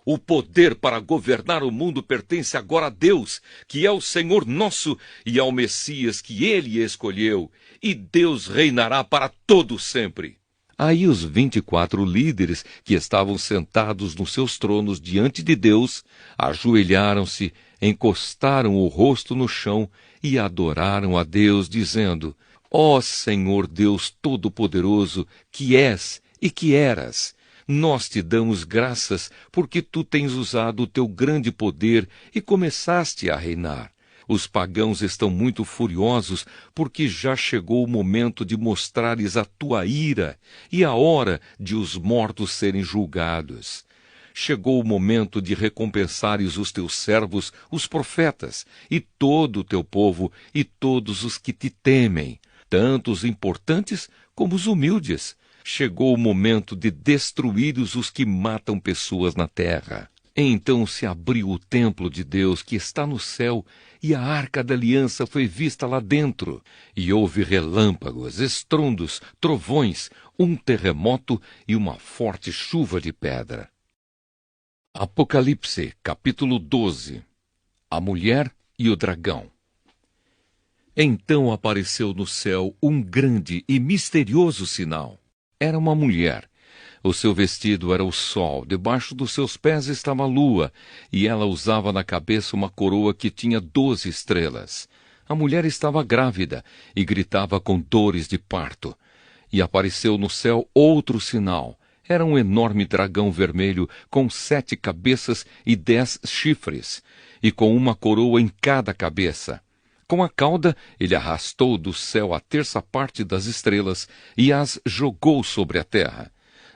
o poder para governar o mundo pertence agora a Deus, que é o Senhor nosso, e ao Messias que ele escolheu, e Deus reinará para todo sempre. Aí os 24 líderes que estavam sentados nos seus tronos diante de Deus, ajoelharam-se, encostaram o rosto no chão e adoraram a Deus, dizendo: ó Senhor Deus Todo-Poderoso, que és e que eras, nós te damos graças porque tu tens usado o teu grande poder e começaste a reinar. Os pagãos estão muito furiosos porque já chegou o momento de mostrares a tua ira e a hora de os mortos serem julgados. Chegou o momento de recompensares os teus servos, os profetas, e todo o teu povo e todos os que te temem, tanto os importantes como os humildes. Chegou o momento de destruíres os que matam pessoas na terra. Então se abriu o templo de Deus que está no céu, e a arca da aliança foi vista lá dentro. E houve relâmpagos, estrondos, trovões, um terremoto e uma forte chuva de pedra. Apocalipse, capítulo 12. A mulher e o dragão. Então apareceu no céu um grande e misterioso sinal. Era uma mulher. O seu vestido era o sol, debaixo dos seus pés estava a lua, e ela usava na cabeça uma coroa que tinha 12 estrelas. A mulher estava grávida e gritava com dores de parto. E apareceu no céu outro sinal. Era um enorme dragão vermelho com 7 cabeças e 10 chifres, e com uma coroa em cada cabeça. Com a cauda, ele arrastou do céu a 1/3 parte das estrelas e as jogou sobre a terra.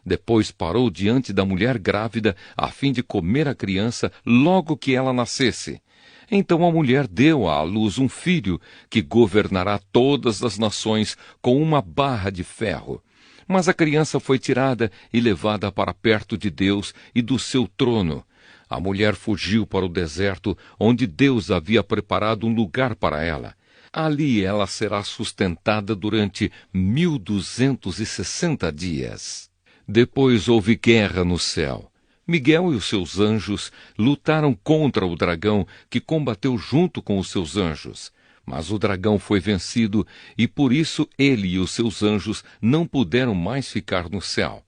Depois parou diante da mulher grávida, a fim de comer a criança logo que ela nascesse. Então a mulher deu à luz um filho, que governará todas as nações com uma barra de ferro. Mas a criança foi tirada e levada para perto de Deus e do seu trono. A mulher fugiu para o deserto, onde Deus havia preparado um lugar para ela. Ali ela será sustentada durante 1260 dias. Depois houve guerra no céu. Miguel e os seus anjos lutaram contra o dragão, que combateu junto com os seus anjos. Mas o dragão foi vencido, e por isso ele e os seus anjos não puderam mais ficar no céu.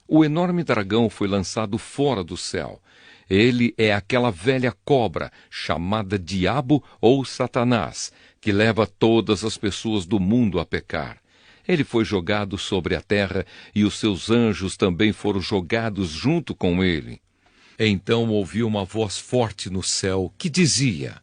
O enorme dragão foi lançado fora do céu. Ele é aquela velha cobra, chamada Diabo ou Satanás, que leva todas as pessoas do mundo a pecar. Ele foi jogado sobre a terra, e os seus anjos também foram jogados junto com ele. Então ouvi uma voz forte no céu que dizia: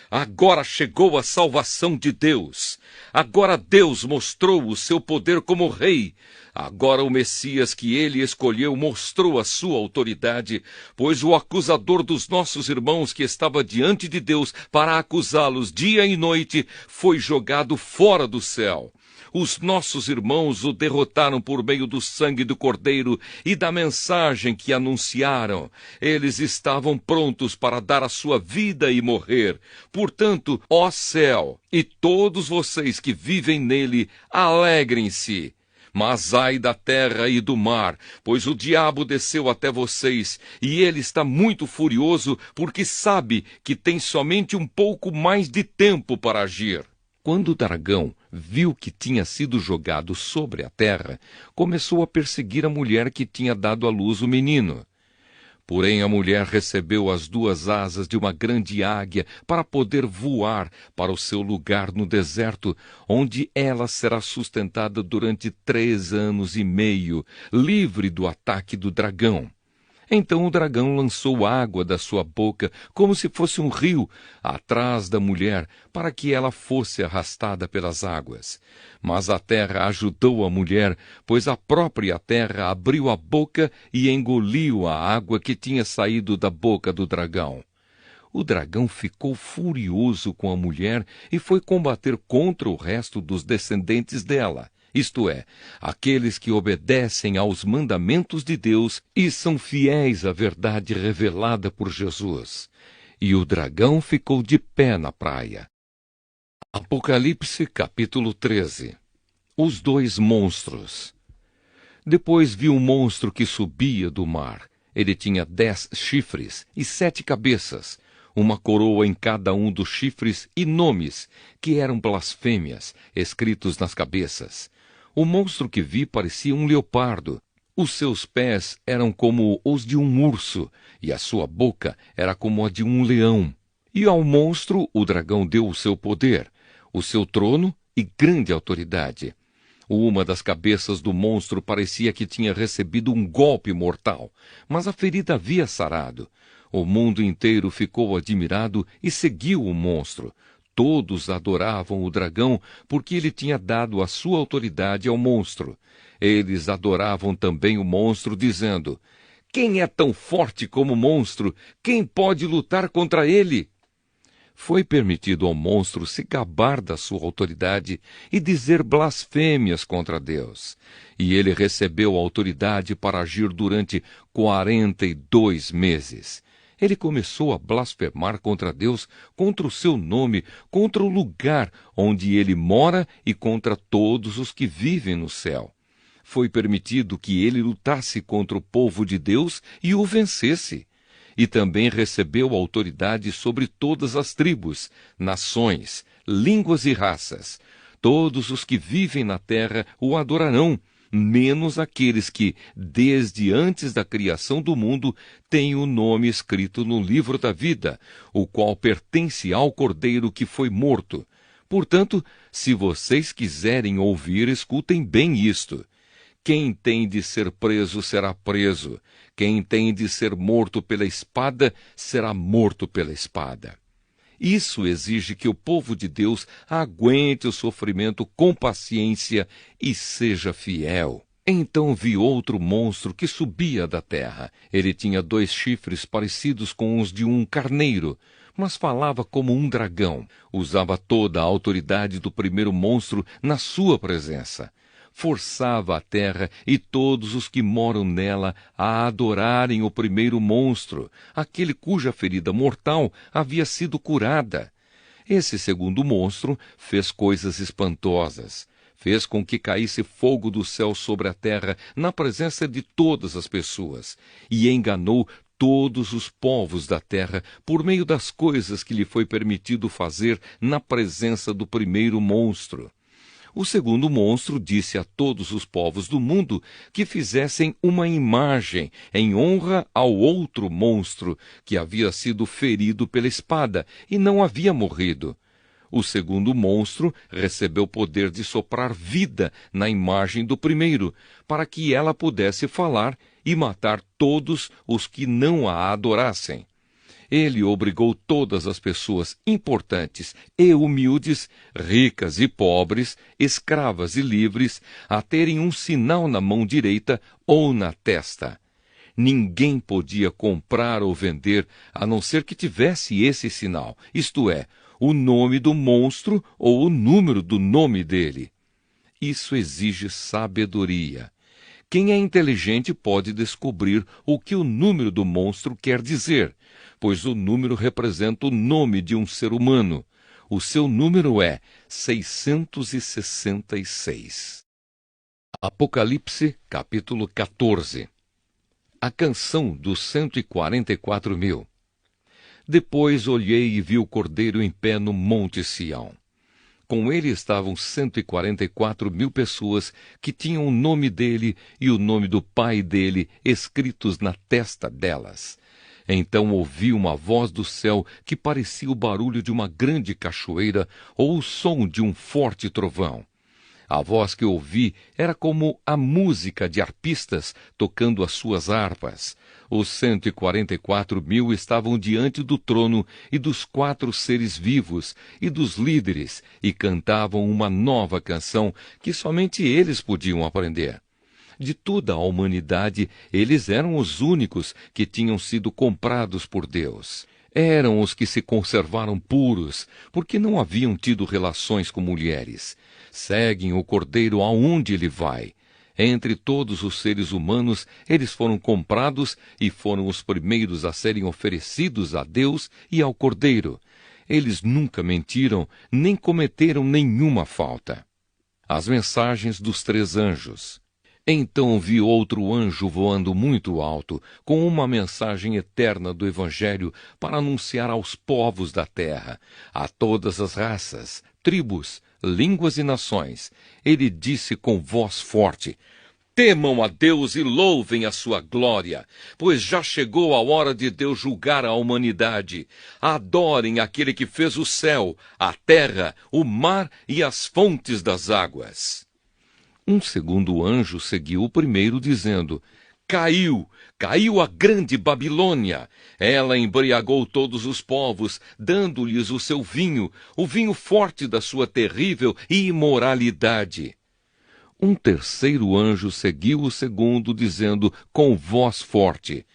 agora chegou a salvação de Deus. Agora Deus mostrou o seu poder como rei. Agora o Messias que ele escolheu mostrou a sua autoridade, pois o acusador dos nossos irmãos que estava diante de Deus para acusá-los dia e noite foi jogado fora do céu. Os nossos irmãos o derrotaram por meio do sangue do Cordeiro e da mensagem que anunciaram. Eles estavam prontos para dar a sua vida e morrer. Portanto, ó céu, e todos vocês que vivem nele, alegrem-se. Mas ai da terra e do mar, pois o diabo desceu até vocês, e ele está muito furioso, porque sabe que tem somente um pouco mais de tempo para agir. Quando o dragão viu que tinha sido jogado sobre a terra, começou a perseguir a mulher que tinha dado à luz o menino. Porém a mulher recebeu as 2 asas de uma grande águia para poder voar para o seu lugar no deserto, onde ela será sustentada durante 3 anos e meio, livre do ataque do dragão. Então o dragão lançou água da sua boca, como se fosse um rio, atrás da mulher, para que ela fosse arrastada pelas águas. Mas a terra ajudou a mulher, pois a própria terra abriu a boca e engoliu a água que tinha saído da boca do dragão. O dragão ficou furioso com a mulher e foi combater contra o resto dos descendentes dela, isto é, aqueles que obedecem aos mandamentos de Deus e são fiéis à verdade revelada por Jesus. E o dragão ficou de pé na praia. Apocalipse capítulo 13. Os 2 monstros. Depois vi um monstro que subia do mar. Ele tinha 10 chifres e 7 cabeças, uma coroa em cada um dos chifres e nomes, que eram blasfêmias, escritos nas cabeças. O monstro que vi parecia um leopardo. Os seus pés eram como os de um urso, e a sua boca era como a de um leão. E ao monstro o dragão deu o seu poder, o seu trono e grande autoridade. Uma das cabeças do monstro parecia que tinha recebido um golpe mortal, mas a ferida havia sarado. O mundo inteiro ficou admirado e seguiu o monstro. Todos adoravam o dragão porque ele tinha dado a sua autoridade ao monstro. Eles adoravam também o monstro, dizendo: "Quem é tão forte como o monstro? Quem pode lutar contra ele?" Foi permitido ao monstro se gabar da sua autoridade e dizer blasfêmias contra Deus. E ele recebeu a autoridade para agir durante 42 meses. Ele começou a blasfemar contra Deus, contra o seu nome, contra o lugar onde ele mora e contra todos os que vivem no céu. Foi permitido que ele lutasse contra o povo de Deus e o vencesse. E também recebeu autoridade sobre todas as tribos, nações, línguas e raças. Todos os que vivem na terra o adorarão, menos aqueles que, desde antes da criação do mundo, têm o nome escrito no livro da vida, o qual pertence ao Cordeiro que foi morto. Portanto, se vocês quiserem ouvir, escutem bem isto. Quem tem de ser preso será preso. Quem tem de ser morto pela espada será morto pela espada. Isso exige que o povo de Deus aguente o sofrimento com paciência e seja fiel. Então vi outro monstro que subia da terra. Ele tinha 2 chifres parecidos com os de um carneiro, mas falava como um dragão. Usava toda a autoridade do primeiro monstro na sua presença. Forçava a terra e todos os que moram nela a adorarem o primeiro monstro, aquele cuja ferida mortal havia sido curada. Esse segundo monstro fez coisas espantosas. Fez com que caísse fogo do céu sobre a terra na presença de todas as pessoas, e enganou todos os povos da terra por meio das coisas que lhe foi permitido fazer na presença do primeiro monstro. O segundo monstro disse a todos os povos do mundo que fizessem uma imagem em honra ao outro monstro que havia sido ferido pela espada e não havia morrido. O segundo monstro recebeu o poder de soprar vida na imagem do primeiro, para que ela pudesse falar e matar todos os que não a adorassem. Ele obrigou todas as pessoas importantes e humildes, ricas e pobres, escravas e livres, a terem um sinal na mão direita ou na testa. Ninguém podia comprar ou vender, a não ser que tivesse esse sinal, isto é, o nome do monstro ou o número do nome dele. Isso exige sabedoria. Quem é inteligente pode descobrir o que o número do monstro quer dizer, pois o número representa o nome de um ser humano. O seu número é 666. Apocalipse, capítulo 14. A canção dos 144.000. Depois olhei e vi o Cordeiro em pé no Monte Sião. Com ele estavam 144.000 pessoas que tinham o nome dele e o nome do pai dele escritos na testa delas. Então ouvi uma voz do céu que parecia o barulho de uma grande cachoeira ou o som de um forte trovão. A voz que ouvi era como a música de arpistas tocando as suas harpas. Os 144.000 estavam diante do trono e dos 4 seres vivos e dos líderes e cantavam uma nova canção que somente eles podiam aprender. De toda a humanidade, eles eram os únicos que tinham sido comprados por Deus. Eram os que se conservaram puros, porque não haviam tido relações com mulheres. Seguem o Cordeiro aonde ele vai. Entre todos os seres humanos, eles foram comprados e foram os primeiros a serem oferecidos a Deus e ao Cordeiro. Eles nunca mentiram, nem cometeram nenhuma falta. As mensagens dos 3 anjos. Então vi outro anjo voando muito alto, com uma mensagem eterna do Evangelho para anunciar aos povos da terra, a todas as raças, tribos, línguas e nações. Ele disse com voz forte: temam a Deus e louvem a sua glória, pois já chegou a hora de Deus julgar a humanidade. Adorem aquele que fez o céu, a terra, o mar e as fontes das águas. Um segundo anjo seguiu o primeiro, dizendo: caiu a grande Babilônia. Ela embriagou todos os povos, dando-lhes o seu vinho, o vinho forte da sua terrível imoralidade. Um terceiro anjo seguiu o segundo, dizendo com voz forte: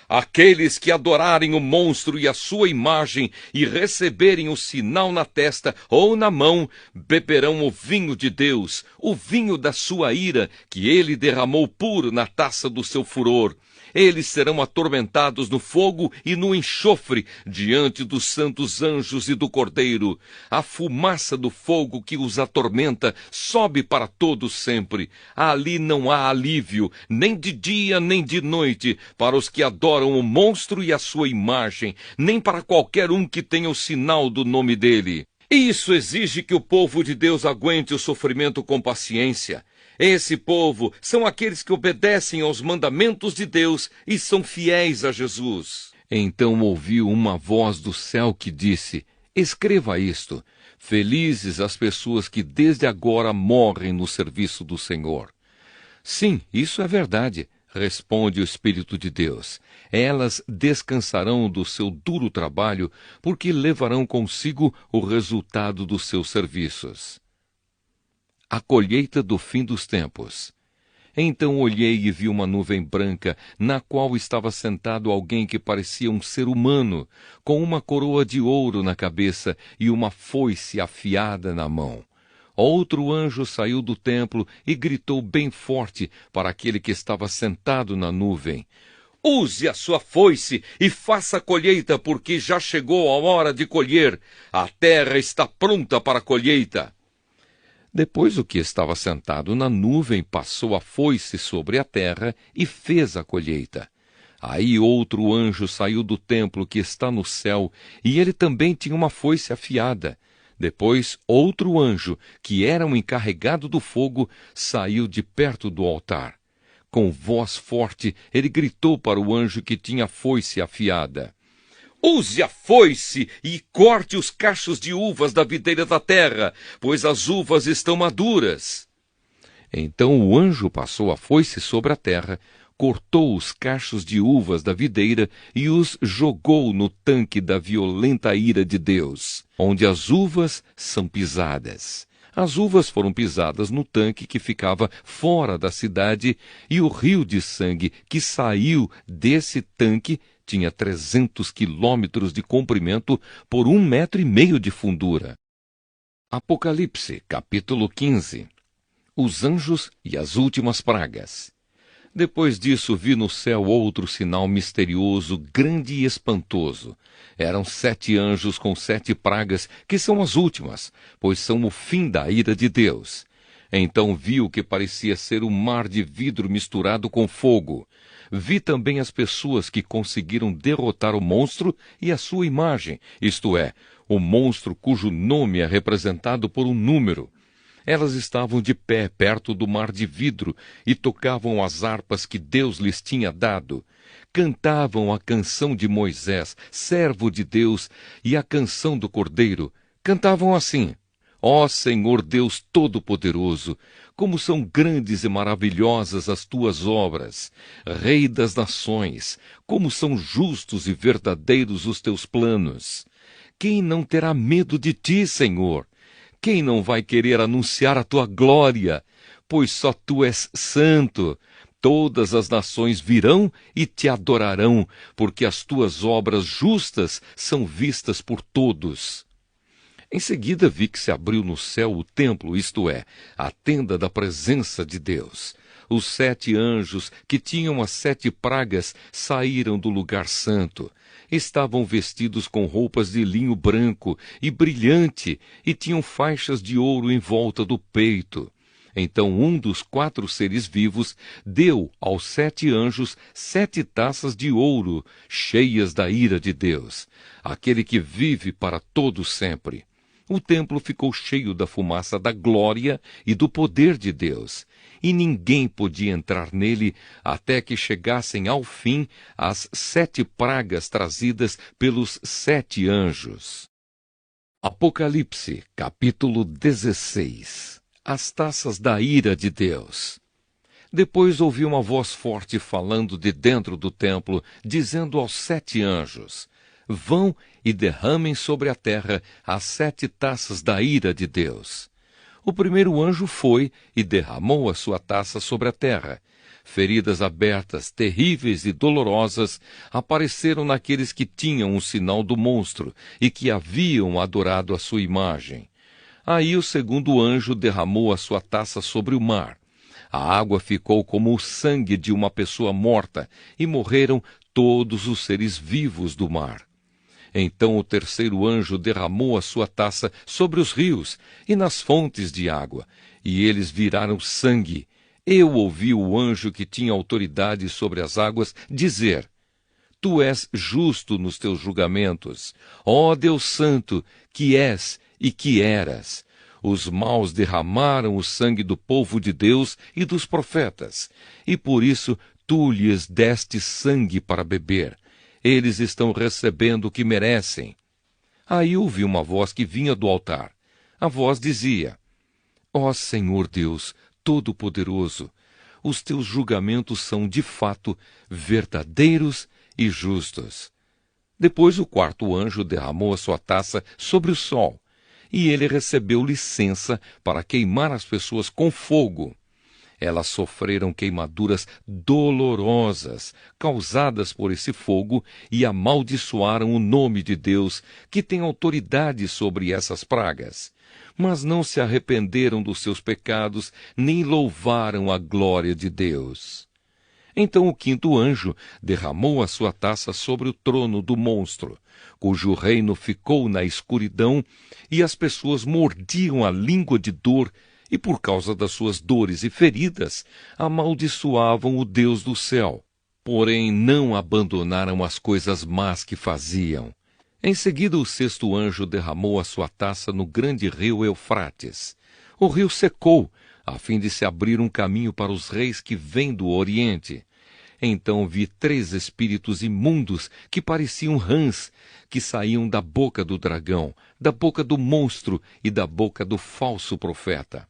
aqueles que adorarem o monstro e a sua imagem e receberem o sinal na testa ou na mão, beberão o vinho de Deus, o vinho da sua ira, que ele derramou puro na taça do seu furor. Eles serão atormentados no fogo e no enxofre, diante dos santos anjos e do Cordeiro. A fumaça do fogo que os atormenta sobe para todos sempre. Ali não há alívio, nem de dia nem de noite, para os que adoram o monstro e a sua imagem, nem para qualquer um que tenha o sinal do nome dele. E isso exige que o povo de Deus aguente o sofrimento com paciência. Esse povo são aqueles que obedecem aos mandamentos de Deus e são fiéis a Jesus. Então ouviu uma voz do céu que disse: escreva isto: felizes as pessoas que desde agora morrem no serviço do Senhor. Sim, isso é verdade, responde o Espírito de Deus. Elas descansarão do seu duro trabalho, porque levarão consigo o resultado dos seus serviços. A colheita do fim dos tempos. Então olhei e vi uma nuvem branca, na qual estava sentado alguém que parecia um ser humano, com uma coroa de ouro na cabeça e uma foice afiada na mão. Outro anjo saiu do templo e gritou bem forte para aquele que estava sentado na nuvem: use a sua foice e faça a colheita, porque já chegou a hora de colher. A terra está pronta para a colheita. Depois o que estava sentado na nuvem passou a foice sobre a terra e fez a colheita. Aí outro anjo saiu do templo que está no céu, e ele também tinha uma foice afiada. Depois outro anjo, que era um encarregado do fogo, saiu de perto do altar. Com voz forte, ele gritou para o anjo que tinha a foice afiada: use a foice e corte os cachos de uvas da videira da terra, pois as uvas estão maduras. Então o anjo passou a foice sobre a terra, cortou os cachos de uvas da videira e os jogou no tanque da violenta ira de Deus, onde as uvas são pisadas. As uvas foram pisadas no tanque que ficava fora da cidade, e o rio de sangue que saiu desse tanque tinha 300 quilômetros de comprimento por 1,5 metro de fundura. Apocalipse, capítulo 15. Os anjos e as últimas pragas. Depois disso vi no céu outro sinal misterioso, grande e espantoso. Eram 7 anjos com 7 pragas, que são as últimas, pois são o fim da ira de Deus. Então vi o que parecia ser um mar de vidro misturado com fogo. Vi também as pessoas que conseguiram derrotar o monstro e a sua imagem, isto é, o monstro cujo nome é representado por um número. Elas estavam de pé perto do mar de vidro e tocavam as harpas que Deus lhes tinha dado. Cantavam a canção de Moisés, servo de Deus, e a canção do Cordeiro. Cantavam assim: Ó Senhor Deus Todo-Poderoso, como são grandes e maravilhosas as tuas obras! Rei das nações, como são justos e verdadeiros os teus planos! Quem não terá medo de ti, Senhor? Quem não vai querer anunciar a tua glória? Pois só tu és santo. Todas as nações virão e te adorarão, porque as tuas obras justas são vistas por todos. Em seguida vi que se abriu no céu o templo, isto é, a tenda da presença de Deus. Os 7 anjos que tinham as 7 pragas saíram do lugar santo. Estavam vestidos com roupas de linho branco e brilhante e tinham faixas de ouro em volta do peito. Então um dos 4 seres vivos deu aos 7 anjos 7 taças de ouro, cheias da ira de Deus, aquele que vive para todo sempre. O templo ficou cheio da fumaça da glória e do poder de Deus, e ninguém podia entrar nele até que chegassem ao fim as 7 pragas trazidas pelos 7 anjos. Apocalipse, capítulo 16. As taças da ira de Deus. Depois ouvi uma voz forte falando de dentro do templo, dizendo aos 7 anjos: Vão e derramem sobre a terra as 7 taças da ira de Deus. O primeiro anjo foi e derramou a sua taça sobre a terra. Feridas abertas, terríveis e dolorosas, apareceram naqueles que tinham o sinal do monstro e que haviam adorado a sua imagem. Aí o segundo anjo derramou a sua taça sobre o mar. A água ficou como o sangue de uma pessoa morta, e morreram todos os seres vivos do mar. Então o terceiro anjo derramou a sua taça sobre os rios e nas fontes de água, e eles viraram sangue. Eu ouvi o anjo que tinha autoridade sobre as águas dizer: Tu és justo nos teus julgamentos, ó Deus Santo, que és e que eras. Os maus derramaram o sangue do povo de Deus e dos profetas, e por isso tu lhes deste sangue para beber. Eles estão recebendo o que merecem. Aí ouvi uma voz que vinha do altar. A voz dizia: Ó Senhor Deus Todo-Poderoso, os teus julgamentos são de fato verdadeiros e justos. Depois o quarto anjo derramou a sua taça sobre o sol, e ele recebeu licença para queimar as pessoas com fogo. Elas sofreram queimaduras dolorosas, causadas por esse fogo, e amaldiçoaram o nome de Deus, que tem autoridade sobre essas pragas. Mas não se arrependeram dos seus pecados, nem louvaram a glória de Deus. Então o quinto anjo derramou a sua taça sobre o trono do monstro, cujo reino ficou na escuridão, e as pessoas mordiam a língua de dor, e por causa das suas dores e feridas, amaldiçoavam o Deus do céu. Porém, não abandonaram as coisas más que faziam. Em seguida, o sexto anjo derramou a sua taça no grande rio Eufrates. O rio secou, a fim de se abrir um caminho para os reis que vêm do Oriente. Então vi 3 espíritos imundos que pareciam rãs, que saíam da boca do dragão, da boca do monstro e da boca do falso profeta.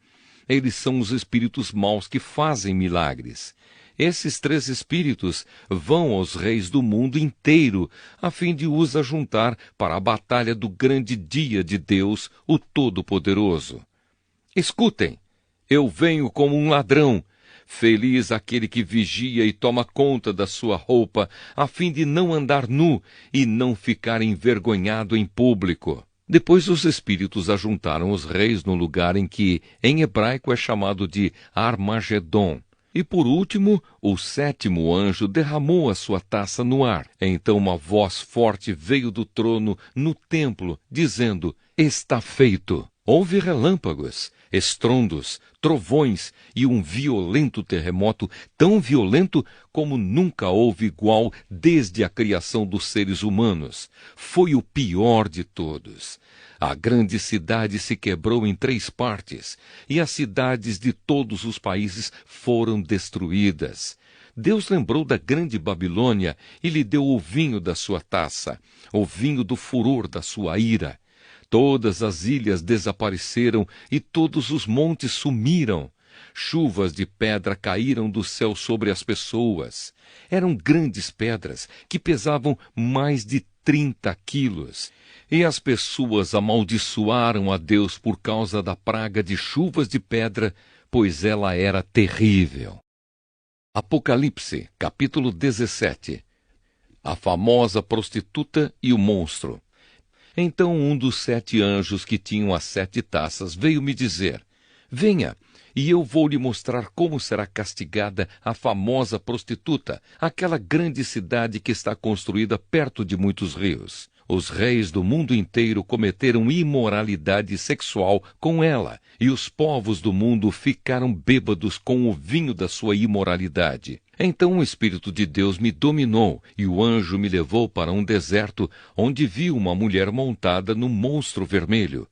Eles são os espíritos maus que fazem milagres. Esses 3 espíritos vão aos reis do mundo inteiro, a fim de os ajuntar para a batalha do grande dia de Deus, o Todo-Poderoso. Escutem, eu venho como um ladrão. Feliz aquele que vigia e toma conta da sua roupa, a fim de não andar nu e não ficar envergonhado em público. Depois os espíritos ajuntaram os reis no lugar em que, em hebraico, é chamado de Armagedon. E por último, o 7º anjo derramou a sua taça no ar. Então uma voz forte veio do trono no templo, dizendo: Está feito. Houve relâmpagos, estrondos, trovões e um violento terremoto, tão violento como nunca houve igual desde a criação dos seres humanos. Foi o pior de todos. A grande cidade se quebrou em 3 partes, e as cidades de todos os países foram destruídas. Deus lembrou da grande Babilônia e lhe deu o vinho da sua taça, o vinho do furor da sua ira. Todas as ilhas desapareceram e todos os montes sumiram. Chuvas de pedra caíram do céu sobre as pessoas. Eram grandes pedras que pesavam mais de 30 quilos. E as pessoas amaldiçoaram a Deus por causa da praga de chuvas de pedra, pois ela era terrível. Apocalipse, capítulo 17. A famosa prostituta e o monstro. Então um dos 7 anjos que tinham as 7 taças veio me dizer: venha, e eu vou lhe mostrar como será castigada a famosa prostituta, aquela grande cidade que está construída perto de muitos rios. Os reis do mundo inteiro cometeram imoralidade sexual com ela, e os povos do mundo ficaram bêbados com o vinho da sua imoralidade. Então o Espírito de Deus me dominou, e o anjo me levou para um deserto, onde vi uma mulher montada num monstro vermelho.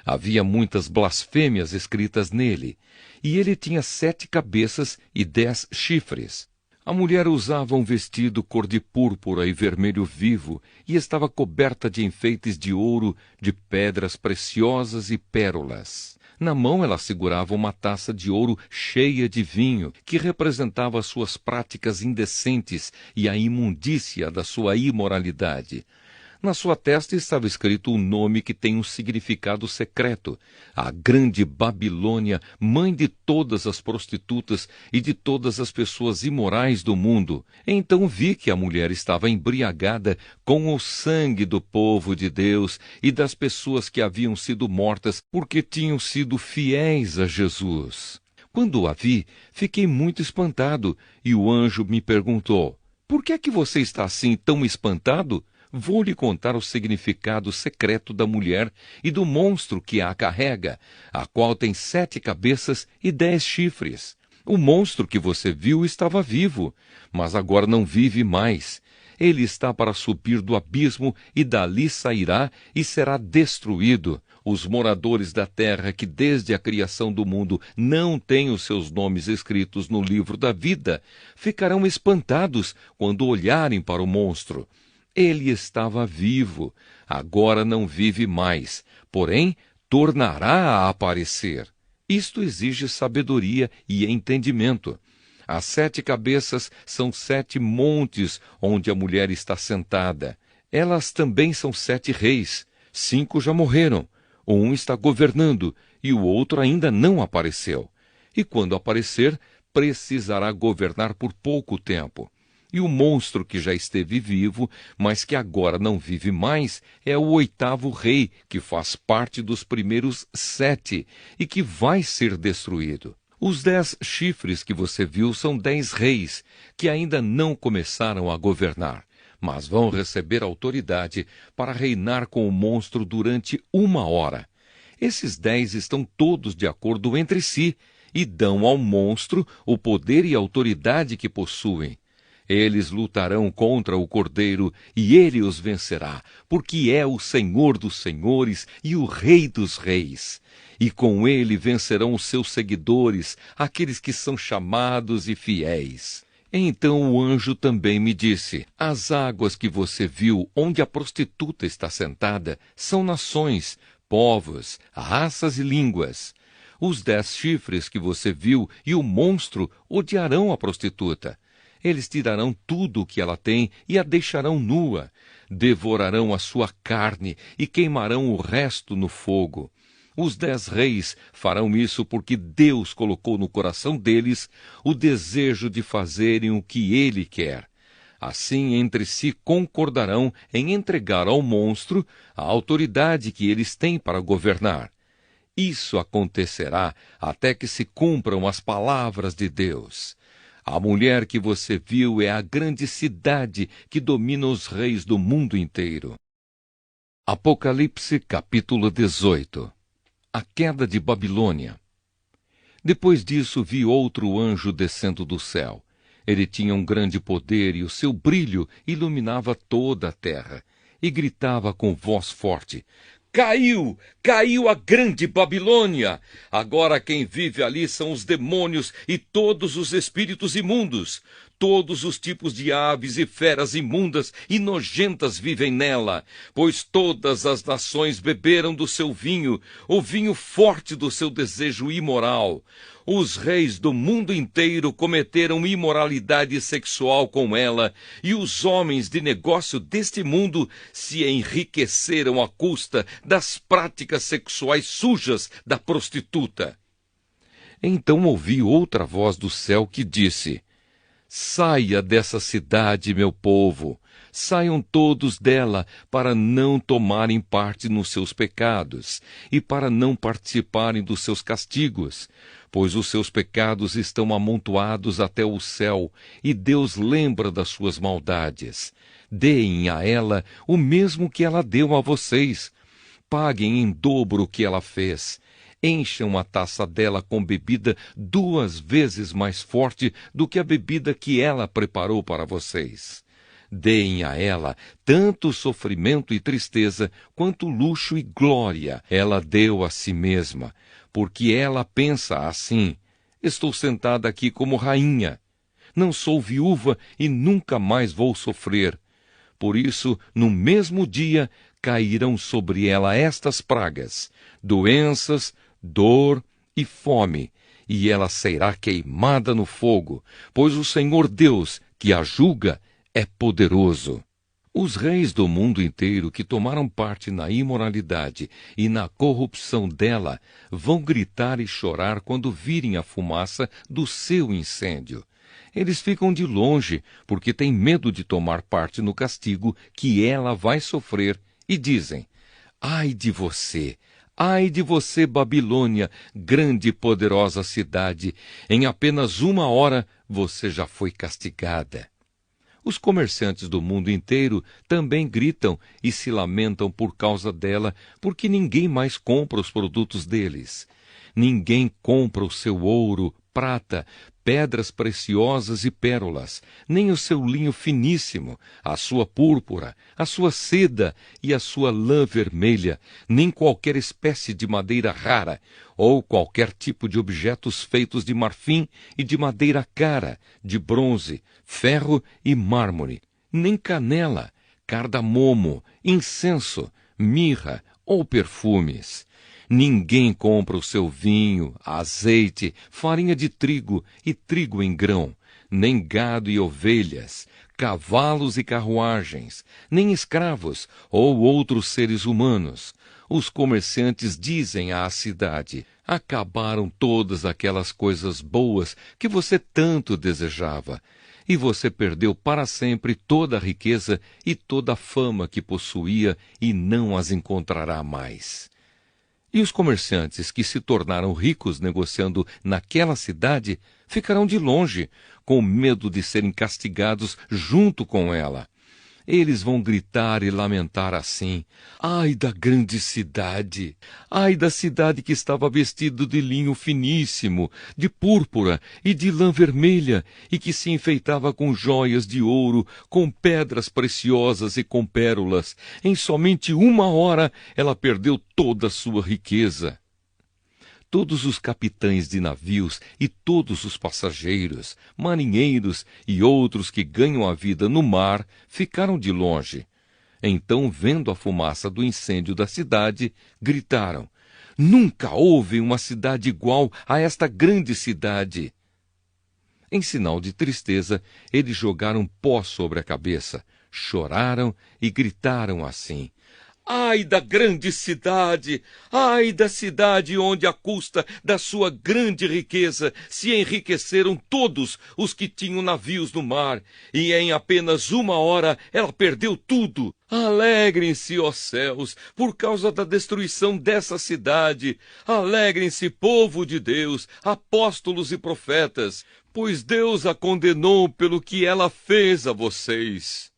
Havia muitas blasfêmias escritas nele, e ele tinha 7 cabeças e 10 chifres. A mulher usava um vestido cor de púrpura e vermelho vivo, e estava coberta de enfeites de ouro, de pedras preciosas e pérolas. Na mão ela segurava uma taça de ouro cheia de vinho, que representava as suas práticas indecentes e a imundícia da sua imoralidade. Na sua testa estava escrito um nome que tem um significado secreto: a Grande Babilônia, mãe de todas as prostitutas e de todas as pessoas imorais do mundo. Então vi que a mulher estava embriagada com o sangue do povo de Deus e das pessoas que haviam sido mortas porque tinham sido fiéis a Jesus. Quando a vi, fiquei muito espantado, e o anjo me perguntou: por que é que você está assim tão espantado? Vou lhe contar o significado secreto da mulher e do monstro que a carrega, a qual tem 7 cabeças e 10 chifres. O monstro que você viu estava vivo, mas agora não vive mais. Ele está para subir do abismo e dali sairá e será destruído. Os moradores da terra que desde a criação do mundo não têm os seus nomes escritos no livro da vida, ficarão espantados quando olharem para o monstro. Ele estava vivo, agora não vive mais, porém tornará a aparecer. Isto exige sabedoria e entendimento. As 7 cabeças são 7 montes onde a mulher está sentada. Elas também são 7 reis. 5 já morreram. Um está governando e o outro ainda não apareceu. E quando aparecer, precisará governar por pouco tempo. E o monstro que já esteve vivo, mas que agora não vive mais, é o 8º rei, que faz parte dos primeiros 7 e que vai ser destruído. Os 10 chifres que você viu são 10 reis, que ainda não começaram a governar, mas vão receber autoridade para reinar com o monstro durante 1 hora. Esses 10 estão todos de acordo entre si e dão ao monstro o poder e autoridade que possuem. Eles lutarão contra o Cordeiro, e ele os vencerá, porque é o Senhor dos senhores e o Rei dos reis. E com ele vencerão os seus seguidores, aqueles que são chamados e fiéis. Então o anjo também me disse: as águas que você viu onde a prostituta está sentada são nações, povos, raças e línguas. Os 10 chifres que você viu e o monstro odiarão a prostituta. Eles tirarão tudo o que ela tem e a deixarão nua. Devorarão a sua carne e queimarão o resto no fogo. Os 10 reis farão isso porque Deus colocou no coração deles o desejo de fazerem o que ele quer. Assim, entre si concordarão em entregar ao monstro a autoridade que eles têm para governar. Isso acontecerá até que se cumpram as palavras de Deus. A mulher que você viu é a grande cidade que domina os reis do mundo inteiro. Apocalipse capítulo 18. A queda de Babilônia. Depois disso vi outro anjo descendo do céu. Ele tinha um grande poder e o seu brilho iluminava toda a terra. E gritava com voz forte: Caiu! Caiu a grande Babilônia! Agora quem vive ali são os demônios e todos os espíritos imundos. Todos os tipos de aves e feras imundas e nojentas vivem nela, pois todas as nações beberam do seu vinho, o vinho forte do seu desejo imoral. Os reis do mundo inteiro cometeram imoralidade sexual com ela, e os homens de negócio deste mundo se enriqueceram à custa das práticas sexuais sujas da prostituta. Então ouvi outra voz do céu que disse: Saia dessa cidade, meu povo, saiam todos dela para não tomarem parte nos seus pecados e para não participarem dos seus castigos, pois os seus pecados estão amontoados até o céu e Deus lembra das suas maldades. Deem a ela o mesmo que ela deu a vocês. Paguem em dobro o que ela fez. Encham a taça dela com bebida 2 vezes mais forte do que a bebida que ela preparou para vocês. Deem a ela tanto sofrimento e tristeza, quanto luxo e glória ela deu a si mesma, porque ela pensa assim: estou sentada aqui como rainha. Não sou viúva e nunca mais vou sofrer. Por isso, no mesmo dia, cairão sobre ela estas pragas: doenças, dor e fome, e ela será queimada no fogo, pois o Senhor Deus, que a julga, é poderoso. Os reis do mundo inteiro que tomaram parte na imoralidade e na corrupção dela vão gritar e chorar quando virem a fumaça do seu incêndio. Eles ficam de longe, porque têm medo de tomar parte no castigo que ela vai sofrer, e dizem: Ai de você! Ai de você, Babilônia, grande e poderosa cidade! Em apenas 1 hora você já foi castigada. Os comerciantes do mundo inteiro também gritam e se lamentam por causa dela, porque ninguém mais compra os produtos deles. Ninguém compra o seu ouro, prata, pedras preciosas e pérolas, nem o seu linho finíssimo, a sua púrpura, a sua seda e a sua lã vermelha, nem qualquer espécie de madeira rara, ou qualquer tipo de objetos feitos de marfim e de madeira cara, de bronze, ferro e mármore, nem canela, cardamomo, incenso, mirra ou perfumes. Ninguém compra o seu vinho, azeite, farinha de trigo e trigo em grão, nem gado e ovelhas, cavalos e carruagens, nem escravos ou outros seres humanos. Os comerciantes dizem à cidade: acabaram todas aquelas coisas boas que você tanto desejava, e você perdeu para sempre toda a riqueza e toda a fama que possuía e não as encontrará mais. E os comerciantes que se tornaram ricos negociando naquela cidade ficarão de longe, com medo de serem castigados junto com ela. Eles vão gritar e lamentar assim: ai da grande cidade! Ai da cidade que estava vestida de linho finíssimo, de púrpura e de lã vermelha, e que se enfeitava com joias de ouro, com pedras preciosas e com pérolas. Em somente 1 hora ela perdeu toda a sua riqueza. Todos os capitães de navios e todos os passageiros, marinheiros e outros que ganham a vida no mar ficaram de longe. Então, vendo a fumaça do incêndio da cidade, gritaram: nunca houve uma cidade igual a esta grande cidade! Em sinal de tristeza, eles jogaram pó sobre a cabeça, choraram e gritaram assim: ai da grande cidade! Ai da cidade onde, à custa da sua grande riqueza, se enriqueceram todos os que tinham navios no mar, e em apenas 1 hora ela perdeu tudo! Alegrem-se, ó céus, por causa da destruição dessa cidade! Alegrem-se, povo de Deus, apóstolos e profetas, pois Deus a condenou pelo que ela fez a vocês.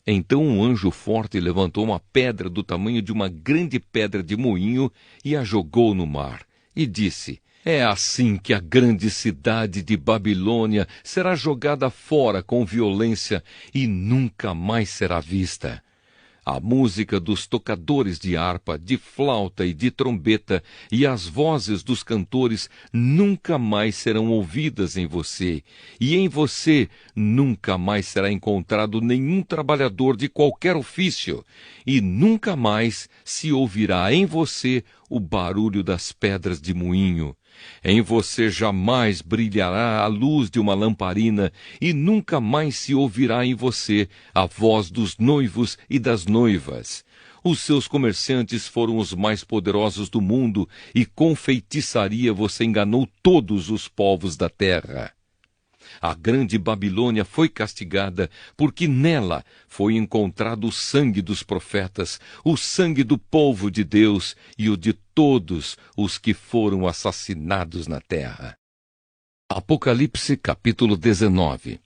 Então um anjo forte levantou uma pedra do tamanho de uma grande pedra de moinho e a jogou no mar, e disse: É assim que a grande cidade de Babilônia será jogada fora com violência e nunca mais será vista. A música dos tocadores de harpa, de flauta e de trombeta e as vozes dos cantores nunca mais serão ouvidas em você, e em você nunca mais será encontrado nenhum trabalhador de qualquer ofício, e nunca mais se ouvirá em você o barulho das pedras de moinho. Em você jamais brilhará a luz de uma lamparina, e nunca mais se ouvirá em você a voz dos noivos e das noivas. Os seus comerciantes foram os mais poderosos do mundo, e com feitiçaria você enganou todos os povos da terra. A grande Babilônia foi castigada, porque nela foi encontrado o sangue dos profetas, o sangue do povo de Deus e o de todos os que foram assassinados na terra. Apocalipse capítulo 19.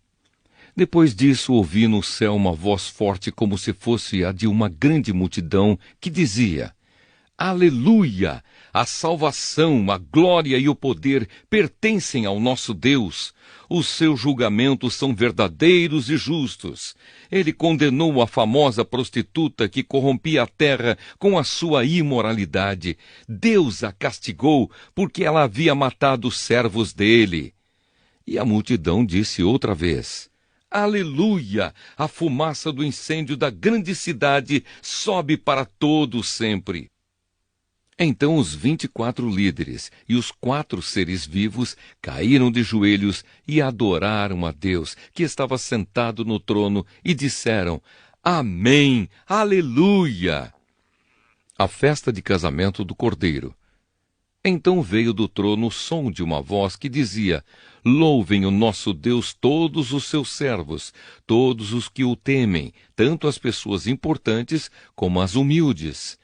Depois disso ouvi no céu uma voz forte como se fosse a de uma grande multidão que dizia: Aleluia! A salvação, a glória e o poder pertencem ao nosso Deus. Os seus julgamentos são verdadeiros e justos. Ele condenou a famosa prostituta que corrompia a terra com a sua imoralidade. Deus a castigou porque ela havia matado os servos dele. E a multidão disse outra vez: Aleluia! A fumaça do incêndio da grande cidade sobe para todo sempre. Então os 24 líderes e os 4 seres vivos caíram de joelhos e adoraram a Deus, que estava sentado no trono, e disseram: Amém! Aleluia! A festa de casamento do Cordeiro. Então veio do trono o som de uma voz que dizia: Louvem o nosso Deus todos os seus servos, todos os que o temem, tanto as pessoas importantes como as humildes.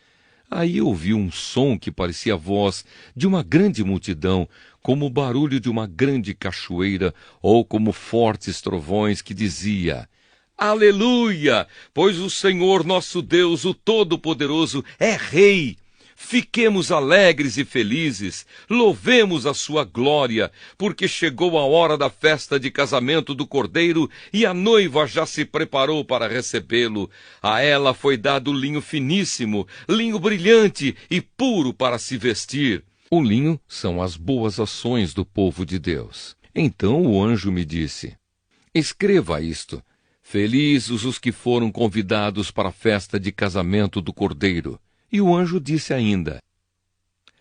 Aí ouvi um som que parecia a voz de uma grande multidão, como o barulho de uma grande cachoeira, ou como fortes trovões, que dizia: Aleluia! Pois o Senhor nosso Deus, o Todo-Poderoso, é Rei. Fiquemos alegres e felizes, louvemos a sua glória, porque chegou a hora da festa de casamento do Cordeiro e a noiva já se preparou para recebê-lo. A ela foi dado linho finíssimo, linho brilhante e puro para se vestir. O linho são as boas ações do povo de Deus. Então o anjo me disse: Escreva isto: Felizes os que foram convidados para a festa de casamento do Cordeiro. E o anjo disse ainda: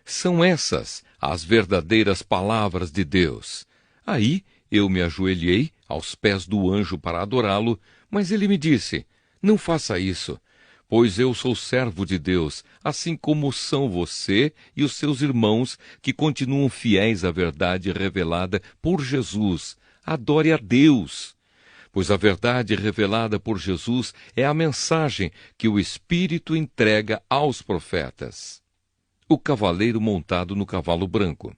São essas as verdadeiras palavras de Deus. Aí eu me ajoelhei aos pés do anjo para adorá-lo, mas ele me disse: Não faça isso, pois eu sou servo de Deus, assim como são você e os seus irmãos que continuam fiéis à verdade revelada por Jesus. Adore a Deus. Pois a verdade revelada por Jesus é a mensagem que o Espírito entrega aos profetas. O cavaleiro montado no cavalo branco.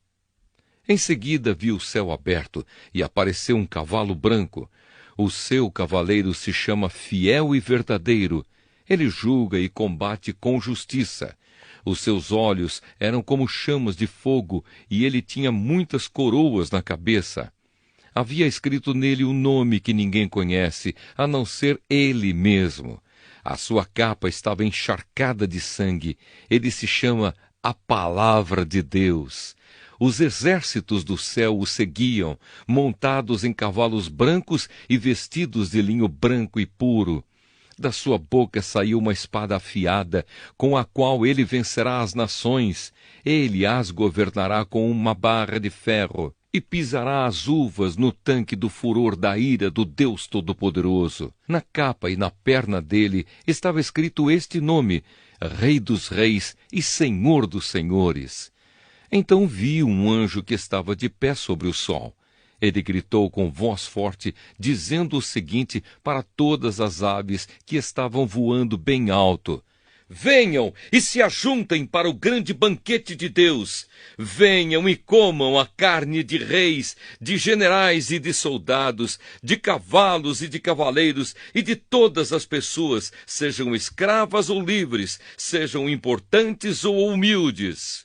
Em seguida vi o céu aberto e apareceu um cavalo branco. O seu cavaleiro se chama Fiel e Verdadeiro. Ele julga e combate com justiça. Os seus olhos eram como chamas de fogo e ele tinha muitas coroas na cabeça. Havia escrito nele um nome que ninguém conhece, a não ser ele mesmo. A sua capa estava encharcada de sangue. Ele se chama a Palavra de Deus. Os exércitos do céu o seguiam, montados em cavalos brancos e vestidos de linho branco e puro. Da sua boca saiu uma espada afiada, com a qual ele vencerá as nações. Ele as governará com uma barra de ferro, e pisará as uvas no tanque do furor da ira do Deus Todo-Poderoso. Na capa e na perna dele estava escrito este nome: Rei dos Reis e Senhor dos Senhores. Então vi um anjo que estava de pé sobre o sol. Ele gritou com voz forte, dizendo o seguinte para todas as aves que estavam voando bem alto: Venham e se ajuntem para o grande banquete de Deus. Venham e comam a carne de reis, de generais e de soldados, de cavalos e de cavaleiros e de todas as pessoas, sejam escravas ou livres, sejam importantes ou humildes.